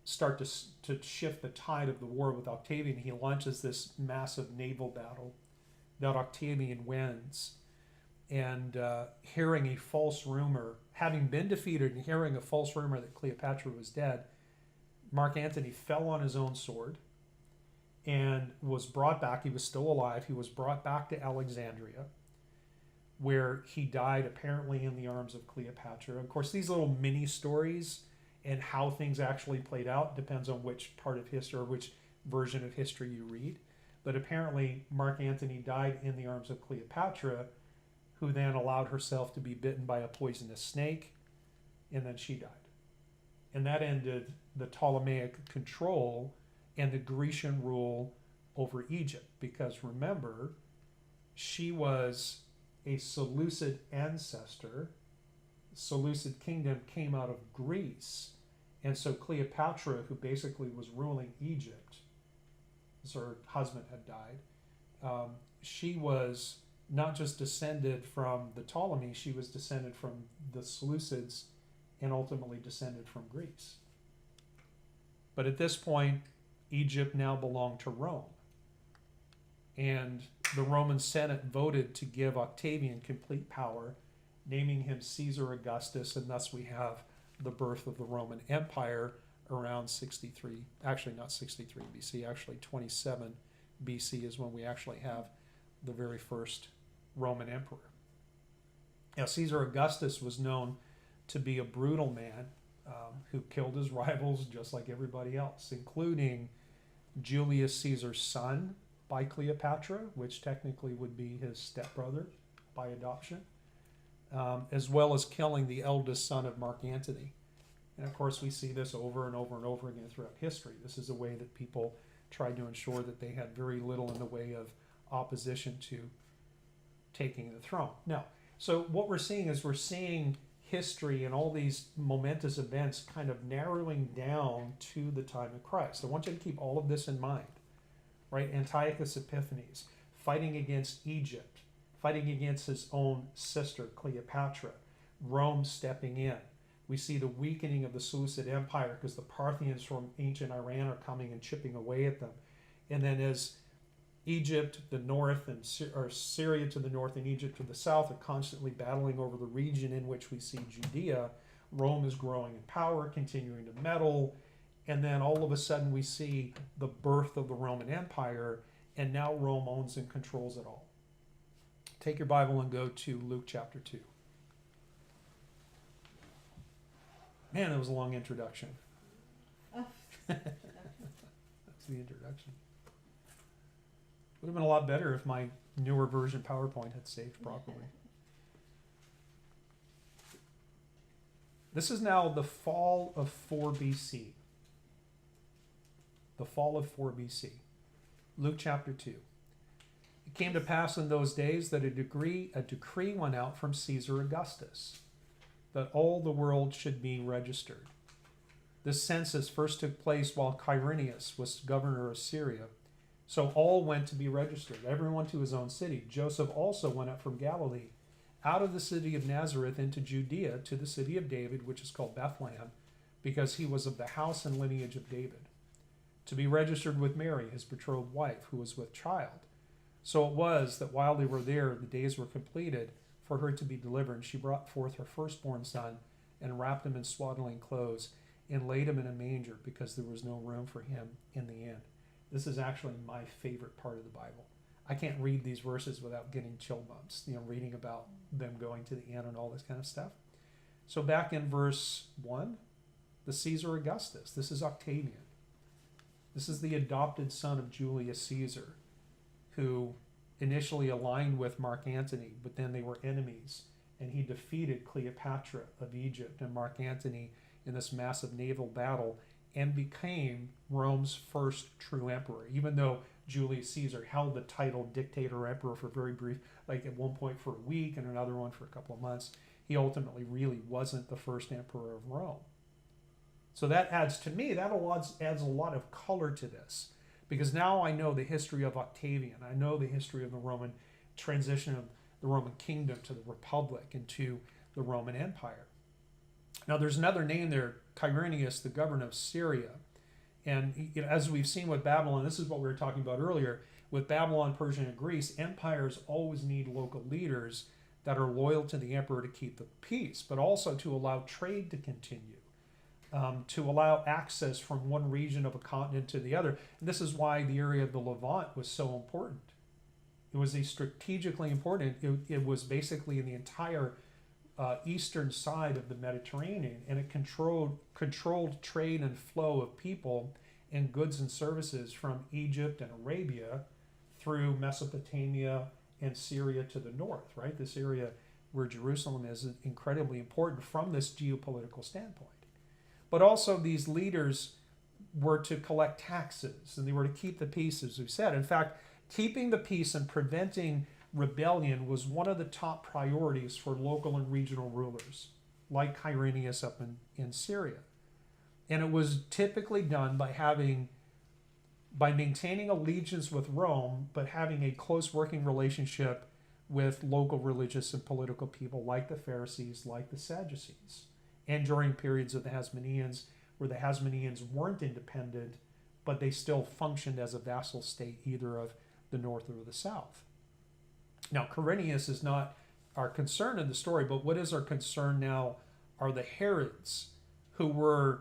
start to shift the tide of the war with Octavian. He launches this massive naval battle that Octavian wins, and hearing a false rumor, having been defeated and hearing a false rumor that Cleopatra was dead, Mark Antony fell on his own sword and was brought back. He was still alive. He was brought back to Alexandria, where he died apparently in the arms of Cleopatra. Of course, these little mini stories and how things actually played out depends on which part of history or which version of history you read. But apparently, Mark Antony died in the arms of Cleopatra, who then allowed herself to be bitten by a poisonous snake, and then she died. And that ended the Ptolemaic control and the Grecian rule over Egypt. Because remember, she was a Seleucid ancestor. The Seleucid kingdom came out of Greece. And so Cleopatra, who basically was ruling Egypt, as her husband had died, she was not just descended from the Ptolemies, she was descended from the Seleucids and ultimately descended from Greece. But at this point, Egypt now belonged to Rome. And the Roman Senate voted to give Octavian complete power, naming him Caesar Augustus, and thus we have the birth of the Roman Empire around 63, actually not 63 BC, actually 27 BC is when we actually have the very first Roman emperor. Now, Caesar Augustus was known to be a brutal man who killed his rivals just like everybody else, including Julius Caesar's son by Cleopatra, which technically would be his stepbrother by adoption, as well as killing the eldest son of Mark Antony. And of course, we see this over and over and over again throughout history. This is a way that people tried to ensure that they had very little in the way of opposition to taking the throne. Now, so what we're seeing is we're seeing history and all these momentous events kind of narrowing down to the time of Christ. I want you to keep all of this in mind, right? Antiochus Epiphanes fighting against Egypt, fighting against his own sister Cleopatra, Rome stepping in. We see the weakening of the Seleucid Empire because the Parthians from ancient Iran are coming and chipping away at them. And then as Egypt, the north, and Syria to the north and Egypt to the south are constantly battling over the region in which we see Judea, Rome is growing in power, continuing to meddle, and then all of a sudden we see the birth of the Roman Empire, and now Rome owns and controls it all. Take your Bible and go to Luke chapter 2. Man, that was a long introduction. That's the introduction. Would have been a lot better if my newer version PowerPoint had saved properly. This is now the fall of 4 BC. The fall of 4 BC. Luke chapter 2. It came to pass in those days that a decree went out from Caesar Augustus that all the world should be registered. This census first took place while Quirinius was governor of Syria. So all went to be registered, everyone to his own city. Joseph also went up from Galilee, out of the city of Nazareth into Judea, to the city of David, which is called Bethlehem, because he was of the house and lineage of David, to be registered with Mary, his betrothed wife, who was with child. So it was that while they were there, the days were completed for her to be delivered. And she brought forth her firstborn son, and wrapped him in swaddling clothes, and laid him in a manger, because there was no room for him in the inn. This is actually my favorite part of the Bible. I can't read these verses without getting chill bumps, reading about them going to the inn and all this kind of stuff. So back in verse 1, the Caesar Augustus. This is Octavian. This is the adopted son of Julius Caesar, who initially aligned with Mark Antony, but then they were enemies, and he defeated Cleopatra of Egypt and Mark Antony in this massive naval battle, and became Rome's first true emperor, even though Julius Caesar held the title dictator emperor for very brief, like at one point for a week and another one for a couple of months. He ultimately really wasn't the first emperor of Rome. So that adds, to me, adds a lot of color to this, because now I know the history of Octavian. I know the history of the Roman transition of the Roman kingdom to the Republic and to the Roman Empire. Now there's another name there, Quirinius, the governor of Syria. And as we've seen with Babylon, this is what we were talking about earlier, with Babylon, Persia, and Greece, empires always need local leaders that are loyal to the emperor to keep the peace, but also to allow trade to continue, to allow access from one region of a continent to the other. And this is why the area of the Levant was so important. It was strategically important. It was basically in the entire eastern side of the Mediterranean, and it controlled trade and flow of people and goods and services from Egypt and Arabia through Mesopotamia and Syria to the north, right? This area where Jerusalem is incredibly important from this geopolitical standpoint. But also these leaders were to collect taxes, and they were to keep the peace, as we said. In fact, keeping the peace and preventing rebellion was one of the top priorities for local and regional rulers, like Quirinius up in Syria. And it was typically done by maintaining allegiance with Rome, but having a close working relationship with local religious and political people like the Pharisees, like the Sadducees. And during periods of the Hasmoneans, where the Hasmoneans weren't independent, but they still functioned as a vassal state either of the north or the south. Now, Quirinius is not our concern in the story, but what is our concern now are the Herods, who were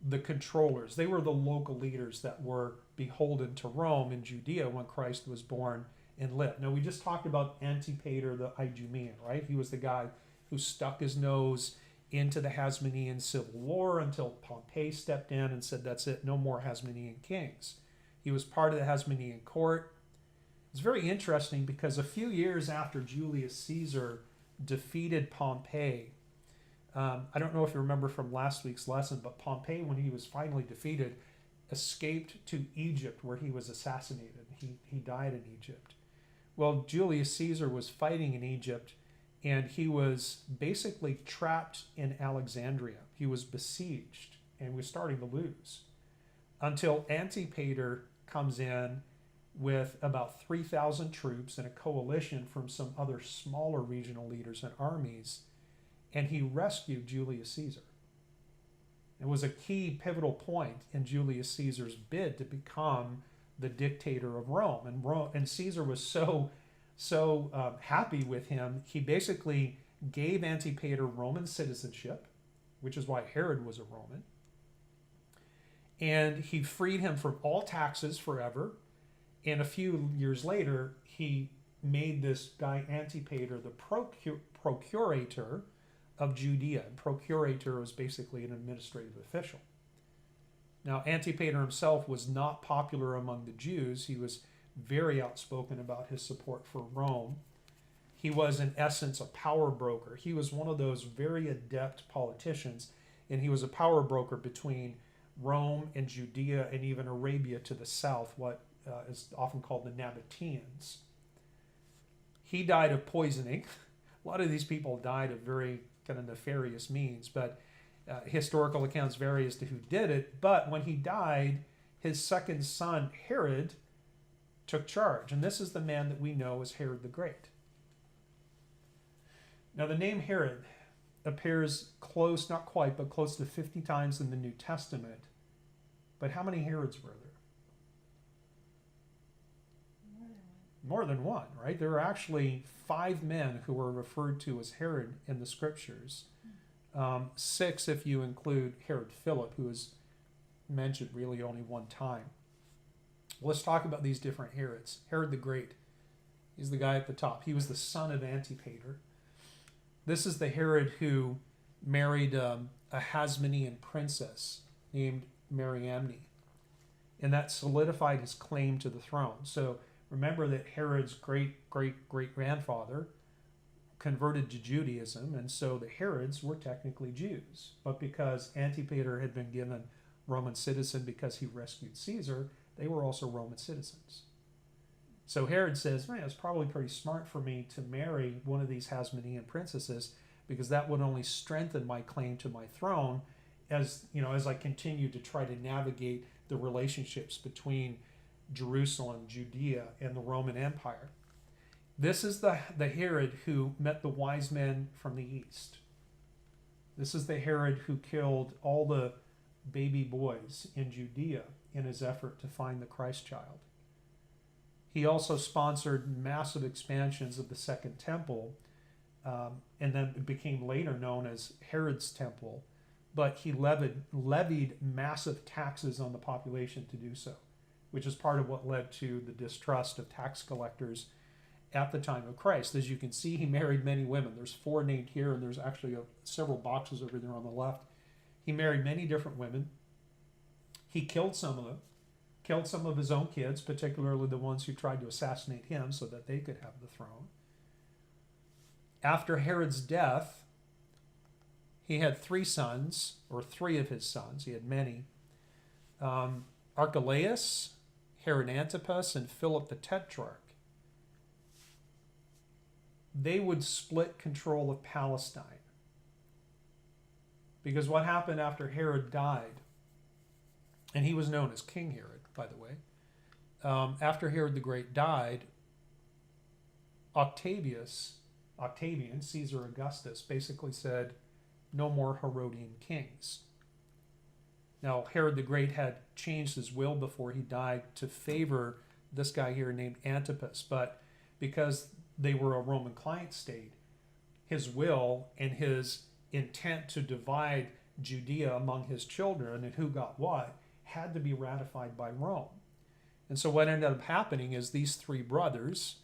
the controllers. They were the local leaders that were beholden to Rome in Judea when Christ was born and lived. Now, we just talked about Antipater the Idumean, right? He was the guy who stuck his nose into the Hasmonean civil war until Pompey stepped in and said, that's it, no more Hasmonean kings. He was part of the Hasmonean court. It's very interesting because a few years after Julius Caesar defeated Pompey, I don't know if you remember from last week's lesson, but Pompey, when he was finally defeated, escaped to Egypt where he was assassinated. He died in Egypt. Well, Julius Caesar was fighting in Egypt, and he was basically trapped in Alexandria. He was besieged and was starting to lose until Antipater comes in with about 3,000 troops and a coalition from some other smaller regional leaders and armies, and he rescued Julius Caesar. It was a key pivotal point in Julius Caesar's bid to become the dictator of Rome. And Caesar was so happy with him, he basically gave Antipater Roman citizenship, which is why Herod was a Roman. And he freed him from all taxes forever. And a few years later, he made this guy Antipater the procurator of Judea. And procurator was basically an administrative official. Now, Antipater himself was not popular among the Jews. He was very outspoken about his support for Rome. He was, in essence, a power broker. He was one of those very adept politicians, and he was a power broker between Rome and Judea and even Arabia to the south, what is often called the Nabateans. He died of poisoning. A lot of these people died of very kind of nefarious means, but historical accounts vary as to who did it. But when he died, his second son, Herod, took charge. And this is the man that we know as Herod the Great. Now, the name Herod appears close, not quite, but close to 50 times in the New Testament. But how many Herods were there? More than one, right? There are actually 5 men who are referred to as Herod in the scriptures. 6 if you include Herod Philip, who is mentioned really only one time. Let's talk about these different Herods. Herod the Great, he's the guy at the top. He was the son of Antipater. This is the Herod who married a Hasmonean princess named Mariamne, and that solidified his claim to the throne. So remember that Herod's great-great-great-grandfather converted to Judaism, and so the Herods were technically Jews. But because Antipater had been given Roman citizen because he rescued Caesar, they were also Roman citizens. So Herod says, man, it's probably pretty smart for me to marry one of these Hasmonean princesses because that would only strengthen my claim to my throne as I continue to try to navigate the relationships between Jerusalem, Judea, and the Roman Empire. This is the Herod who met the wise men from the east. This is the Herod who killed all the baby boys in Judea in his effort to find the Christ child. He also sponsored massive expansions of the Second Temple, and then it became later known as Herod's Temple, but he levied massive taxes on the population to do so, which is part of what led to the distrust of tax collectors at the time of Christ. As you can see, he married many women. There's 4 named here, and there's actually several boxes over there on the left. He married many different women. He killed some of them, killed some of his own kids, particularly the ones who tried to assassinate him so that they could have the throne. After Herod's death, he had 3 sons, or 3 of his sons. He had many. Archelaus, Herod Antipas, and Philip the Tetrarch. They would split control of Palestine. Because what happened after Herod died, and he was known as King Herod, by the way, after Herod the Great died, Octavian, Caesar Augustus, basically said, no more Herodian kings. Now, Herod the Great had changed his will before he died to favor this guy here named Antipas, but because they were a Roman client state, his will and his intent to divide Judea among his children and who got what had to be ratified by Rome. And so what ended up happening is these 3 brothers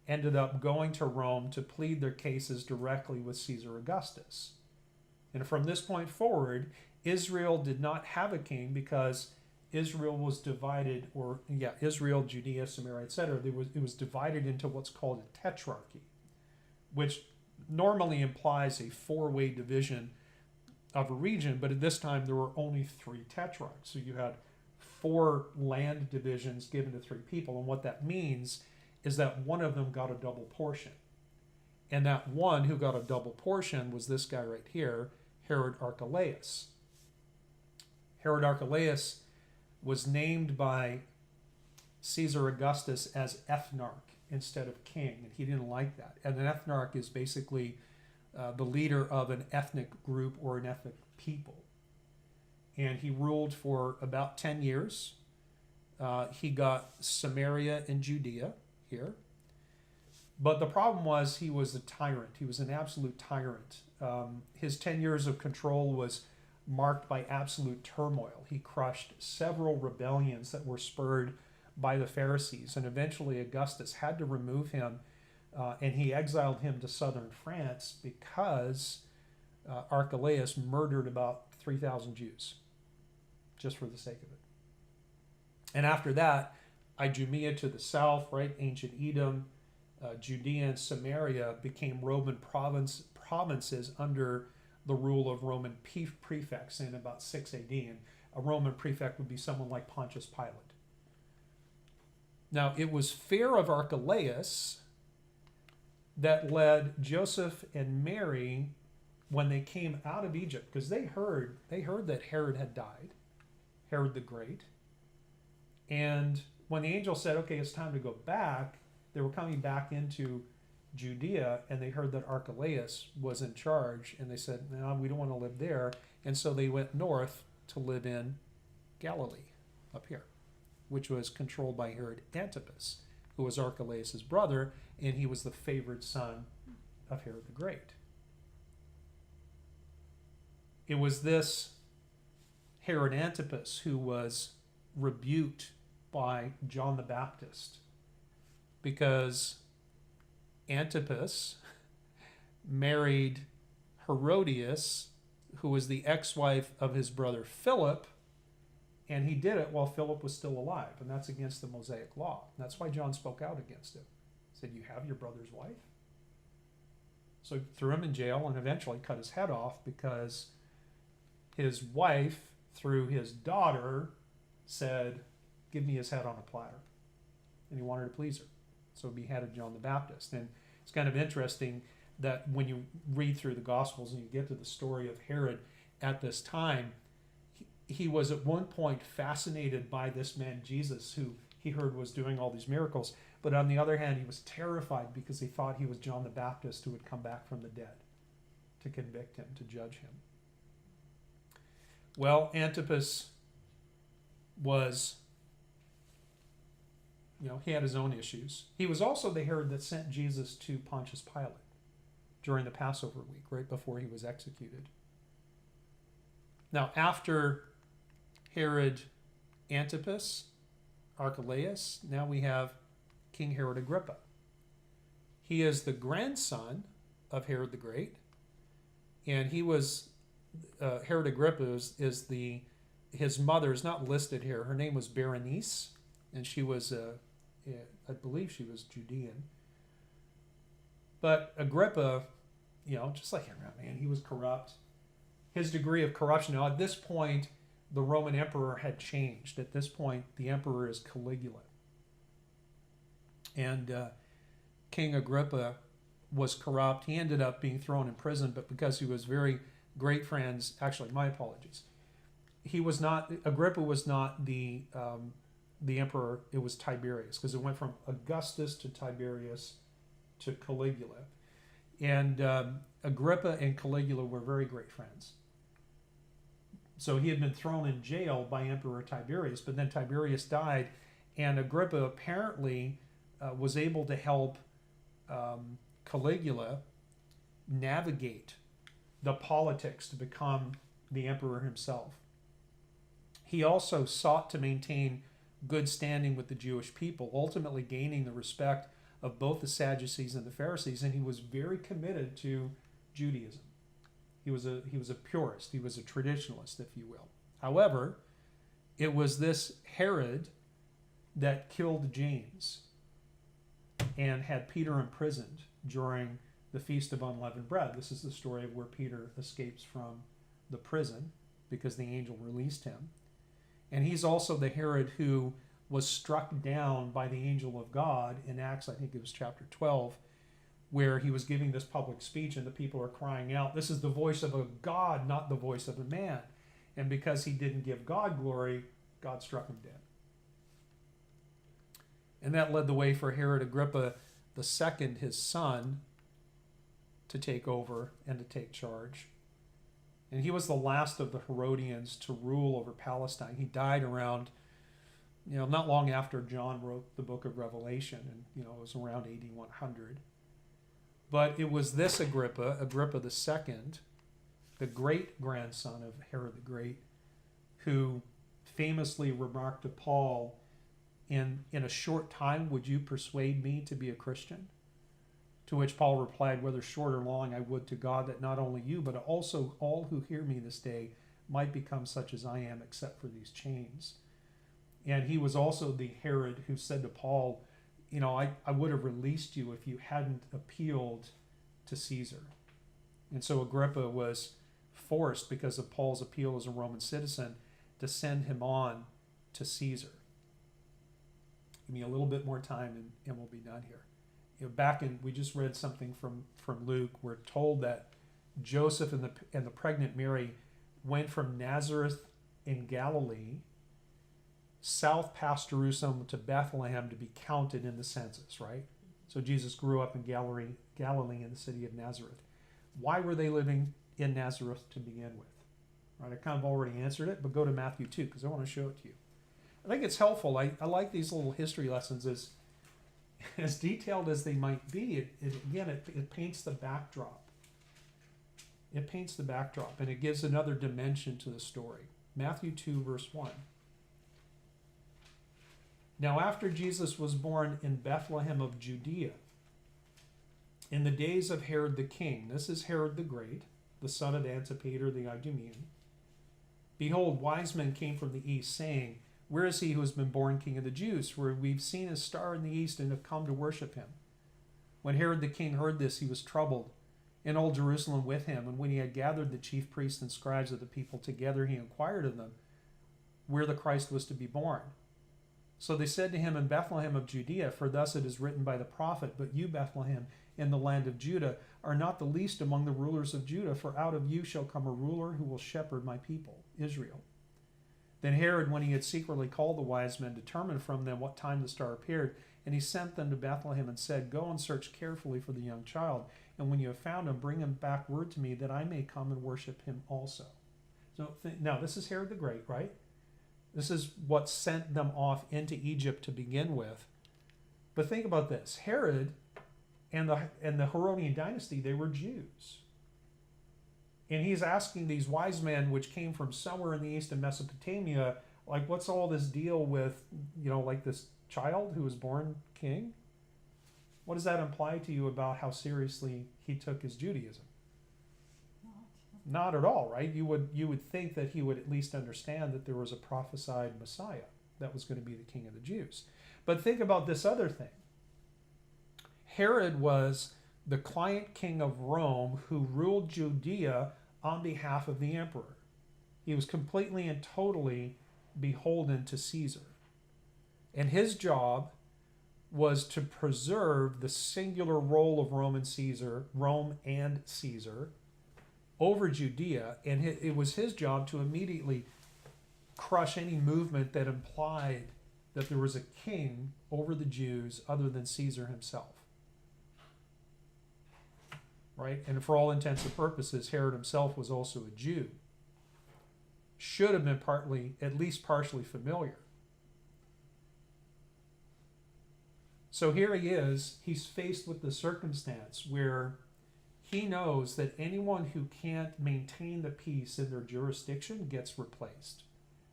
ended up going to Rome to plead their cases directly with Caesar Augustus. And from this point forward, Israel did not have a king because Israel was divided, Israel, Judea, Samaria, etc. It was divided into what's called a tetrarchy, which normally implies a 4-way division of a region, but at this time there were only 3 tetrarchs. So you had 4 land divisions given to 3 people, and what that means is that one of them got a double portion. And that one who got a double portion was this guy right here, Herod Archelaus. Herod Archelaus was named by Caesar Augustus as ethnarch instead of king, and he didn't like that. And an ethnarch is basically the leader of an ethnic group or an ethnic people. And he ruled for about 10 years. He got Samaria and Judea here. But the problem was he was a tyrant. He was an absolute tyrant. His 10 years of control was marked by absolute turmoil. He crushed several rebellions that were spurred by the Pharisees, and eventually Augustus had to remove him, and he exiled him to southern France because Archelaus murdered about 3,000 Jews. just for the sake of it. And after that, Idumea to the south, right, ancient Edom, Judea and Samaria became Roman provinces under the rule of Roman prefects in about 6 AD. And a Roman prefect would be someone like Pontius Pilate. Now, it was fear of Archelaus that led Joseph and Mary, when they came out of Egypt, because they heard that Herod had died, Herod the Great. And when the angel said, okay, it's time to go back, they were coming back into Judea, and they heard that Archelaus was in charge, and they said, no, we don't want to live there. And so they went north to live in Galilee, up here, which was controlled by Herod Antipas, who was Archelaus' brother, and he was the favored son of Herod the Great. It was this Herod Antipas who was rebuked by John the Baptist, because Antipas married Herodias, who was the ex-wife of his brother Philip, and he did it while Philip was still alive, and that's against the Mosaic law. And that's why John spoke out against it. He said, you have your brother's wife? So he threw him in jail and eventually cut his head off, because his wife, through his daughter, said, give me his head on a platter. And he wanted to please her. So he beheaded John the Baptist. And it's kind of interesting that when you read through the Gospels and you get to the story of Herod at this time, he was at one point fascinated by this man Jesus, who he heard was doing all these miracles. But on the other hand, he was terrified because he thought he was John the Baptist who would come back from the dead to convict him, to judge him. Well, Antipas was, he had his own issues. He was also the Herod that sent Jesus to Pontius Pilate during the Passover week, right before he was executed. Now, after Herod Antipas, Archelaus, now we have King Herod Agrippa. He is the grandson of Herod the Great, and he was, Herod Agrippa is his mother is not listed here. Her name was Berenice, and she was, I believe she was Judean. But Agrippa, just like Herod, man, he was corrupt. His degree of corruption, now at this point, the Roman emperor had changed. At this point, the emperor is Caligula. And King Agrippa was corrupt. He ended up being thrown in prison, but because he was very great friends, actually, my apologies. Agrippa was not the emperor, it was Tiberius, because it went from Augustus to Tiberius to Caligula. And Agrippa and Caligula were very great friends. So he had been thrown in jail by Emperor Tiberius, but then Tiberius died, and Agrippa apparently was able to help Caligula navigate the politics to become the emperor himself. He also sought to maintain good standing with the Jewish people, ultimately gaining the respect of both the Sadducees and the Pharisees, and he was very committed to Judaism. He was a purist. He was a traditionalist, if you will. However, it was this Herod that killed James and had Peter imprisoned during the Feast of Unleavened Bread. This is the story of where Peter escapes from the prison because the angel released him. And he's also the Herod who was struck down by the angel of God in Acts, I think it was chapter 12, where he was giving this public speech and the people are crying out, this is the voice of a God, not the voice of a man. And because he didn't give God glory, God struck him dead. And that led the way for Herod Agrippa II, his son, to take over and to take charge. And he was the last of the Herodians to rule over Palestine. He died around, not long after John wrote the book of Revelation, and it was around AD 100. But it was this Agrippa II, the great-grandson of Herod the Great, who famously remarked to Paul, in a short time, would you persuade me to be a Christian? To which Paul replied, whether short or long, I would to God that not only you, but also all who hear me this day might become such as I am, except for these chains. And he was also the Herod who said to Paul, I would have released you if you hadn't appealed to Caesar. And so Agrippa was forced, because of Paul's appeal as a Roman citizen, to send him on to Caesar. Give me a little bit more time and we'll be done here. We just read something from Luke. We're told that Joseph and the pregnant Mary went from Nazareth in Galilee south past Jerusalem to Bethlehem to be counted in the census, right? So Jesus grew up in Galilee in the city of Nazareth. Why were they living in Nazareth to begin with? Right, I kind of already answered it, but go to Matthew 2 because I want to show it to you. I think it's helpful. I like these little history lessons. As detailed as they might be, it paints the backdrop. It paints the backdrop, and it gives another dimension to the story. Matthew 2, verse 1. Now after Jesus was born in Bethlehem of Judea, in the days of Herod the king, this is Herod the Great, the son of Antipater the Idumean, behold, wise men came from the east, saying, where is he who has been born king of the Jews? For we've seen his star in the east and have come to worship him. When Herod the king heard this, he was troubled, and all Jerusalem with him. And when he had gathered the chief priests and scribes of the people together, he inquired of them where the Christ was to be born. So they said to him, in Bethlehem of Judea, for thus it is written by the prophet, but you, Bethlehem, in the land of Judah, are not the least among the rulers of Judah, for out of you shall come a ruler who will shepherd my people, Israel. Then Herod, when he had secretly called the wise men, determined from them what time the star appeared, and he sent them to Bethlehem and said, go and search carefully for the young child, and when you have found him, bring him back word to me, that I may come and worship him also. So now this is Herod the Great, right? This is what sent them off into Egypt to begin with. But think about this. Herod and the Herodian dynasty, they were Jews. And he's asking these wise men, which came from somewhere in the east of Mesopotamia, like, what's all this deal with, like this child who was born king? What does that imply to you about how seriously he took his Judaism? Not at all, right? You would think that he would at least understand that there was a prophesied Messiah that was going to be the king of the Jews. But think about this other thing. Herod was the client king of Rome who ruled Judea on behalf of the emperor. He was completely and totally beholden to Caesar. And his job was to preserve the singular role of Rome and Caesar, over Judea, and it was his job to immediately crush any movement that implied that there was a king over the Jews other than Caesar himself. Right? And for all intents and purposes, Herod himself was also a Jew. Should have been at least partially familiar. So here he is, he's faced with the circumstance where he knows that anyone who can't maintain the peace in their jurisdiction gets replaced.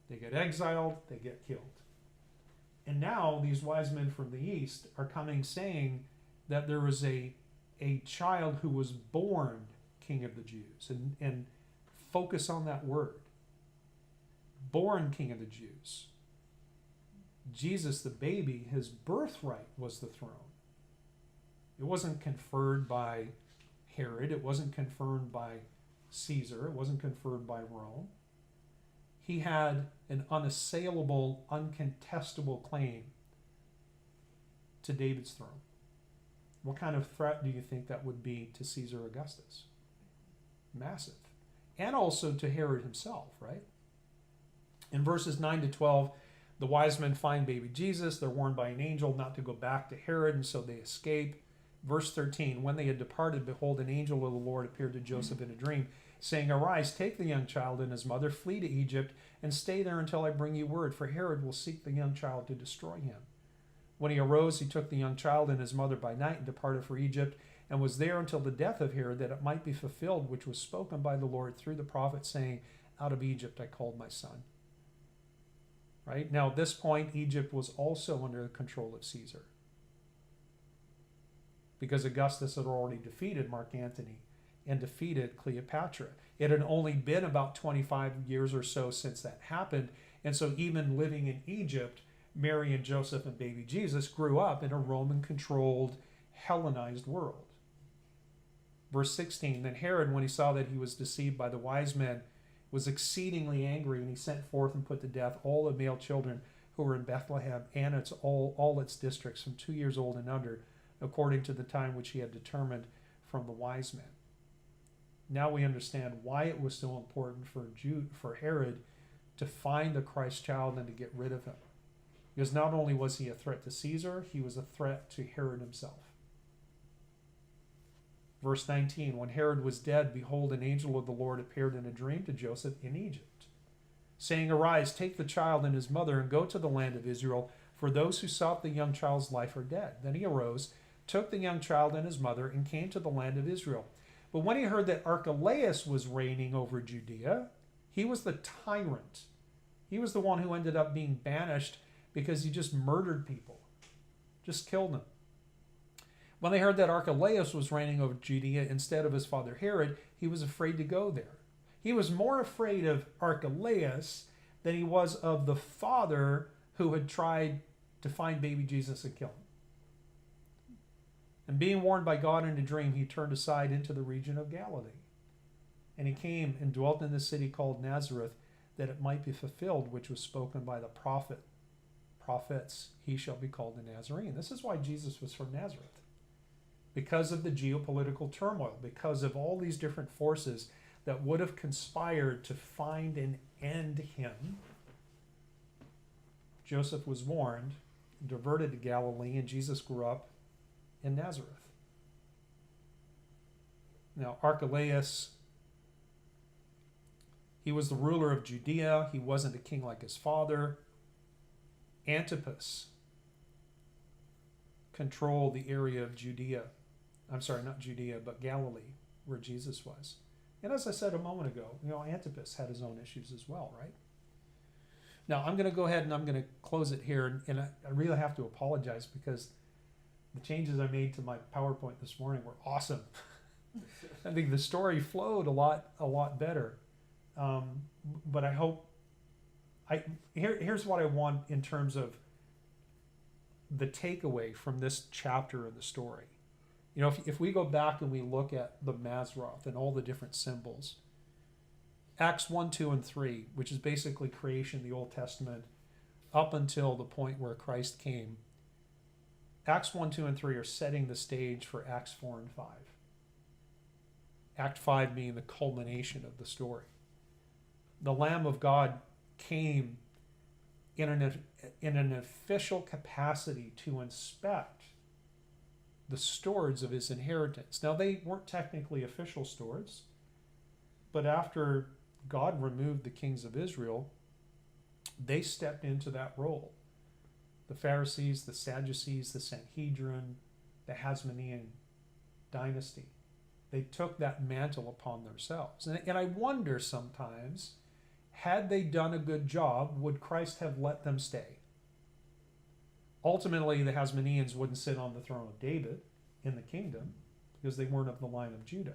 They get exiled, they get killed. And now these wise men from the east are coming saying that there was a child who was born king of the Jews. And focus on that word. Born king of the Jews. Jesus, the baby, his birthright was the throne. It wasn't conferred by Herod, it wasn't conferred by Caesar, it wasn't conferred by Rome. He had an unassailable, uncontestable claim to David's throne. What kind of threat do you think that would be to Caesar Augustus? Massive. And also to Herod himself, right? In verses 9 to 12, the wise men find baby Jesus. They're warned by an angel not to go back to Herod, and so they escape. Verse 13, when they had departed, behold, an angel of the Lord appeared to Joseph in a dream, saying, arise, take the young child and his mother, flee to Egypt, and stay there until I bring you word, for Herod will seek the young child to destroy him. When he arose, he took the young child and his mother by night and departed for Egypt, and was there until the death of Herod, that it might be fulfilled, which was spoken by the Lord through the prophet, saying, out of Egypt I called my son. Right? Now, at this point, Egypt was also under the control of Caesar, because Augustus had already defeated Mark Antony and defeated Cleopatra. It had only been about 25 years or so since that happened, and so even living in Egypt, Mary and Joseph and baby Jesus grew up in a Roman-controlled, Hellenized world. Verse 16, then Herod, when he saw that he was deceived by the wise men, was exceedingly angry, and he sent forth and put to death all the male children who were in Bethlehem and all its districts from 2 years old and under, according to the time which he had determined from the wise men. Now we understand why it was so important for Herod to find the Christ child and to get rid of him. Because not only was he a threat to Caesar, he was a threat to Herod himself. Verse 19, when Herod was dead, behold, an angel of the Lord appeared in a dream to Joseph in Egypt, saying, arise, take the child and his mother, and go to the land of Israel, for those who sought the young child's life are dead. Then he arose, took the young child and his mother, and came to the land of Israel. But when he heard that Archelaus was reigning over Judea, he was the tyrant. He was the one who ended up being banished because he just murdered people, just killed them. When they heard that Archelaus was reigning over Judea instead of his father Herod, he was afraid to go there. He was more afraid of Archelaus than he was of the father who had tried to find baby Jesus and kill him. And being warned by God in a dream, he turned aside into the region of Galilee. And he came and dwelt in the city called Nazareth, that it might be fulfilled, which was spoken by the prophets, he shall be called a Nazarene. This is why Jesus was from Nazareth. Because of the geopolitical turmoil, because of all these different forces that would have conspired to find and end him, Joseph was warned, diverted to Galilee, and Jesus grew up in Nazareth. Now, Archelaus, he was the ruler of Judea. He wasn't a king like his father. Antipas controlled the area of Judea. I'm sorry, not Judea, but Galilee, where Jesus was. And as I said a moment ago, Antipas had his own issues as well, right? Now, I'm going to go ahead and I'm going to close it here. And I really have to apologize because the changes I made to my PowerPoint this morning were awesome. I think the story flowed a lot better. But I hope, here's what I want in terms of the takeaway from this chapter of the story. If we go back and we look at the Mazzaroth and all the different symbols, Acts 1, 2, and 3, which is basically creation, the Old Testament, up until the point where Christ came, Acts 1, 2, and 3 are setting the stage for Acts 4 and 5. Act 5 being the culmination of the story. The Lamb of God came in an official capacity to inspect the stewards of his inheritance. Now, they weren't technically official stewards, but after God removed the kings of Israel, they stepped into that role. The Pharisees, the Sadducees, the Sanhedrin, the Hasmonean dynasty. They took that mantle upon themselves. And I wonder sometimes, had they done a good job, would Christ have let them stay? Ultimately, the Hasmoneans wouldn't sit on the throne of David in the kingdom because they weren't of the line of Judah.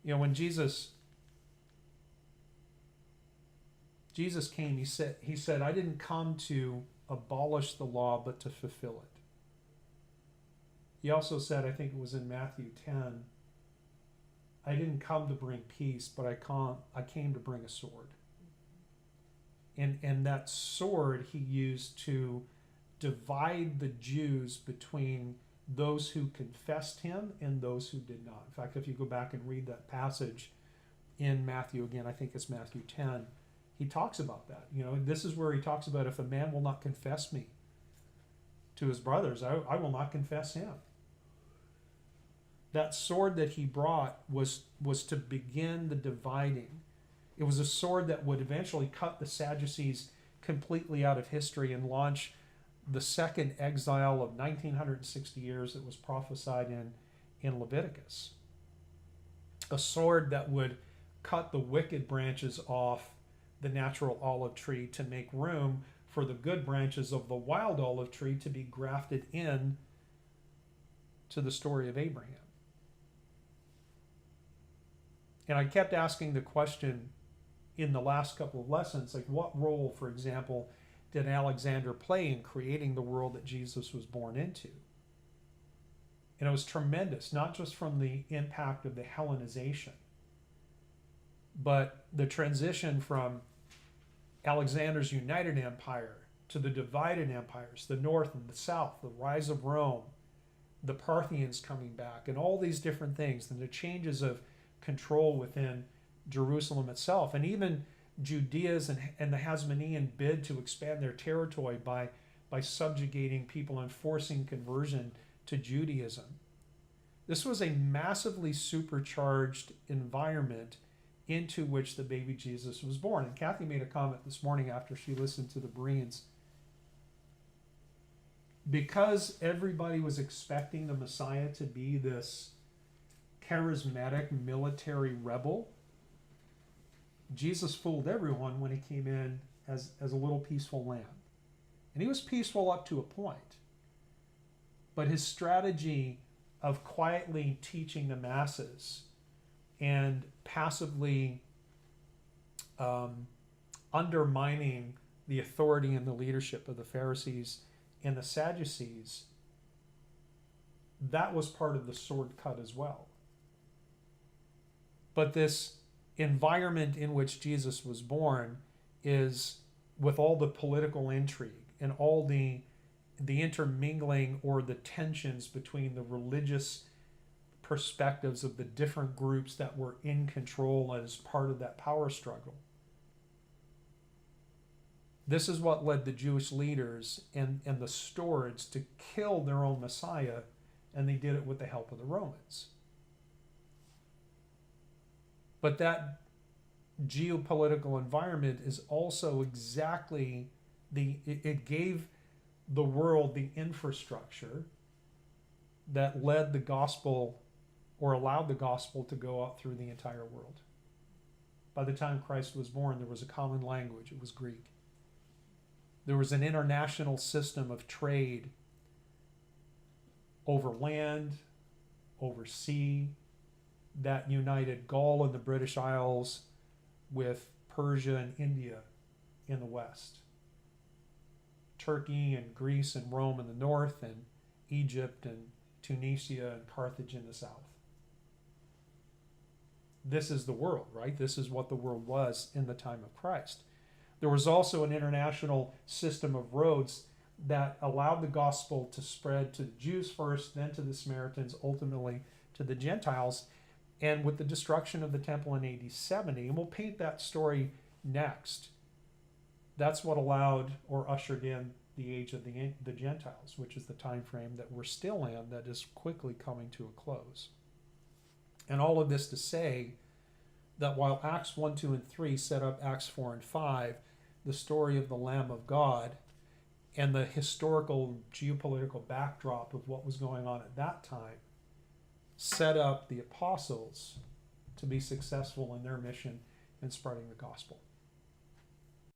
When Jesus came, he said, I didn't come to abolish the law, but to fulfill it. He also said, I think it was in Matthew 10, I didn't come to bring peace, but I came to bring a sword. And that sword he used to divide the Jews between those who confessed him and those who did not. In fact, if you go back and read that passage in Matthew, again, I think it's Matthew 10, he talks about that. This is where he talks about, if a man will not confess me to his brothers, I will not confess him. That sword that he brought was to begin the dividing. It was a sword that would eventually cut the Sadducees completely out of history and launch the second exile of 1960 years that was prophesied in Leviticus. A sword that would cut the wicked branches off the natural olive tree to make room for the good branches of the wild olive tree to be grafted in to the story of Abraham. And I kept asking the question in the last couple of lessons, like what role, for example, did Alexander play in creating the world that Jesus was born into? And it was tremendous, not just from the impact of the Hellenization, but the transition from Alexander's united empire to the divided empires, the north and the south, the rise of Rome, the Parthians coming back, and all these different things, and the changes of control within Jerusalem itself, and even Judea's and the Hasmonean bid to expand their territory by subjugating people and forcing conversion to Judaism. This was a massively supercharged environment into which the baby Jesus was born. And Kathy made a comment this morning after she listened to the Bereans. Because everybody was expecting the Messiah to be this charismatic military rebel, Jesus fooled everyone when he came in as a little peaceful lamb. And he was peaceful up to a point. But his strategy of quietly teaching the masses and passively undermining the authority and the leadership of the Pharisees and the Sadducees, that was part of the sword cut as well. But this environment in which Jesus was born is, with all the political intrigue and all the intermingling or the tensions between the religious perspectives of the different groups that were in control as part of that power struggle. This is what led the Jewish leaders and the stewards to kill their own Messiah, and they did it with the help of the Romans. But that geopolitical environment is also exactly it gave the world the infrastructure that led the gospel or allowed the gospel to go out through the entire world. By the time Christ was born, there was a common language. It was Greek. There was an international system of trade over land, over sea, that united Gaul and the British Isles with Persia and India in the west. Turkey and Greece and Rome in the north, and Egypt and Tunisia and Carthage in the south. This is the world, right? This is what the world was in the time of Christ. There was also an international system of roads that allowed the gospel to spread to the Jews first, then to the Samaritans, ultimately to the Gentiles. And with the destruction of the temple in AD 70, and we'll paint that story next, that's what allowed or ushered in the age of the Gentiles, which is the time frame that we're still in, that is quickly coming to a close. And all of this to say that while Acts 1, 2, and 3 set up Acts 4 and 5, the story of the Lamb of God and the historical geopolitical backdrop of what was going on at that time set up the apostles to be successful in their mission in spreading the gospel.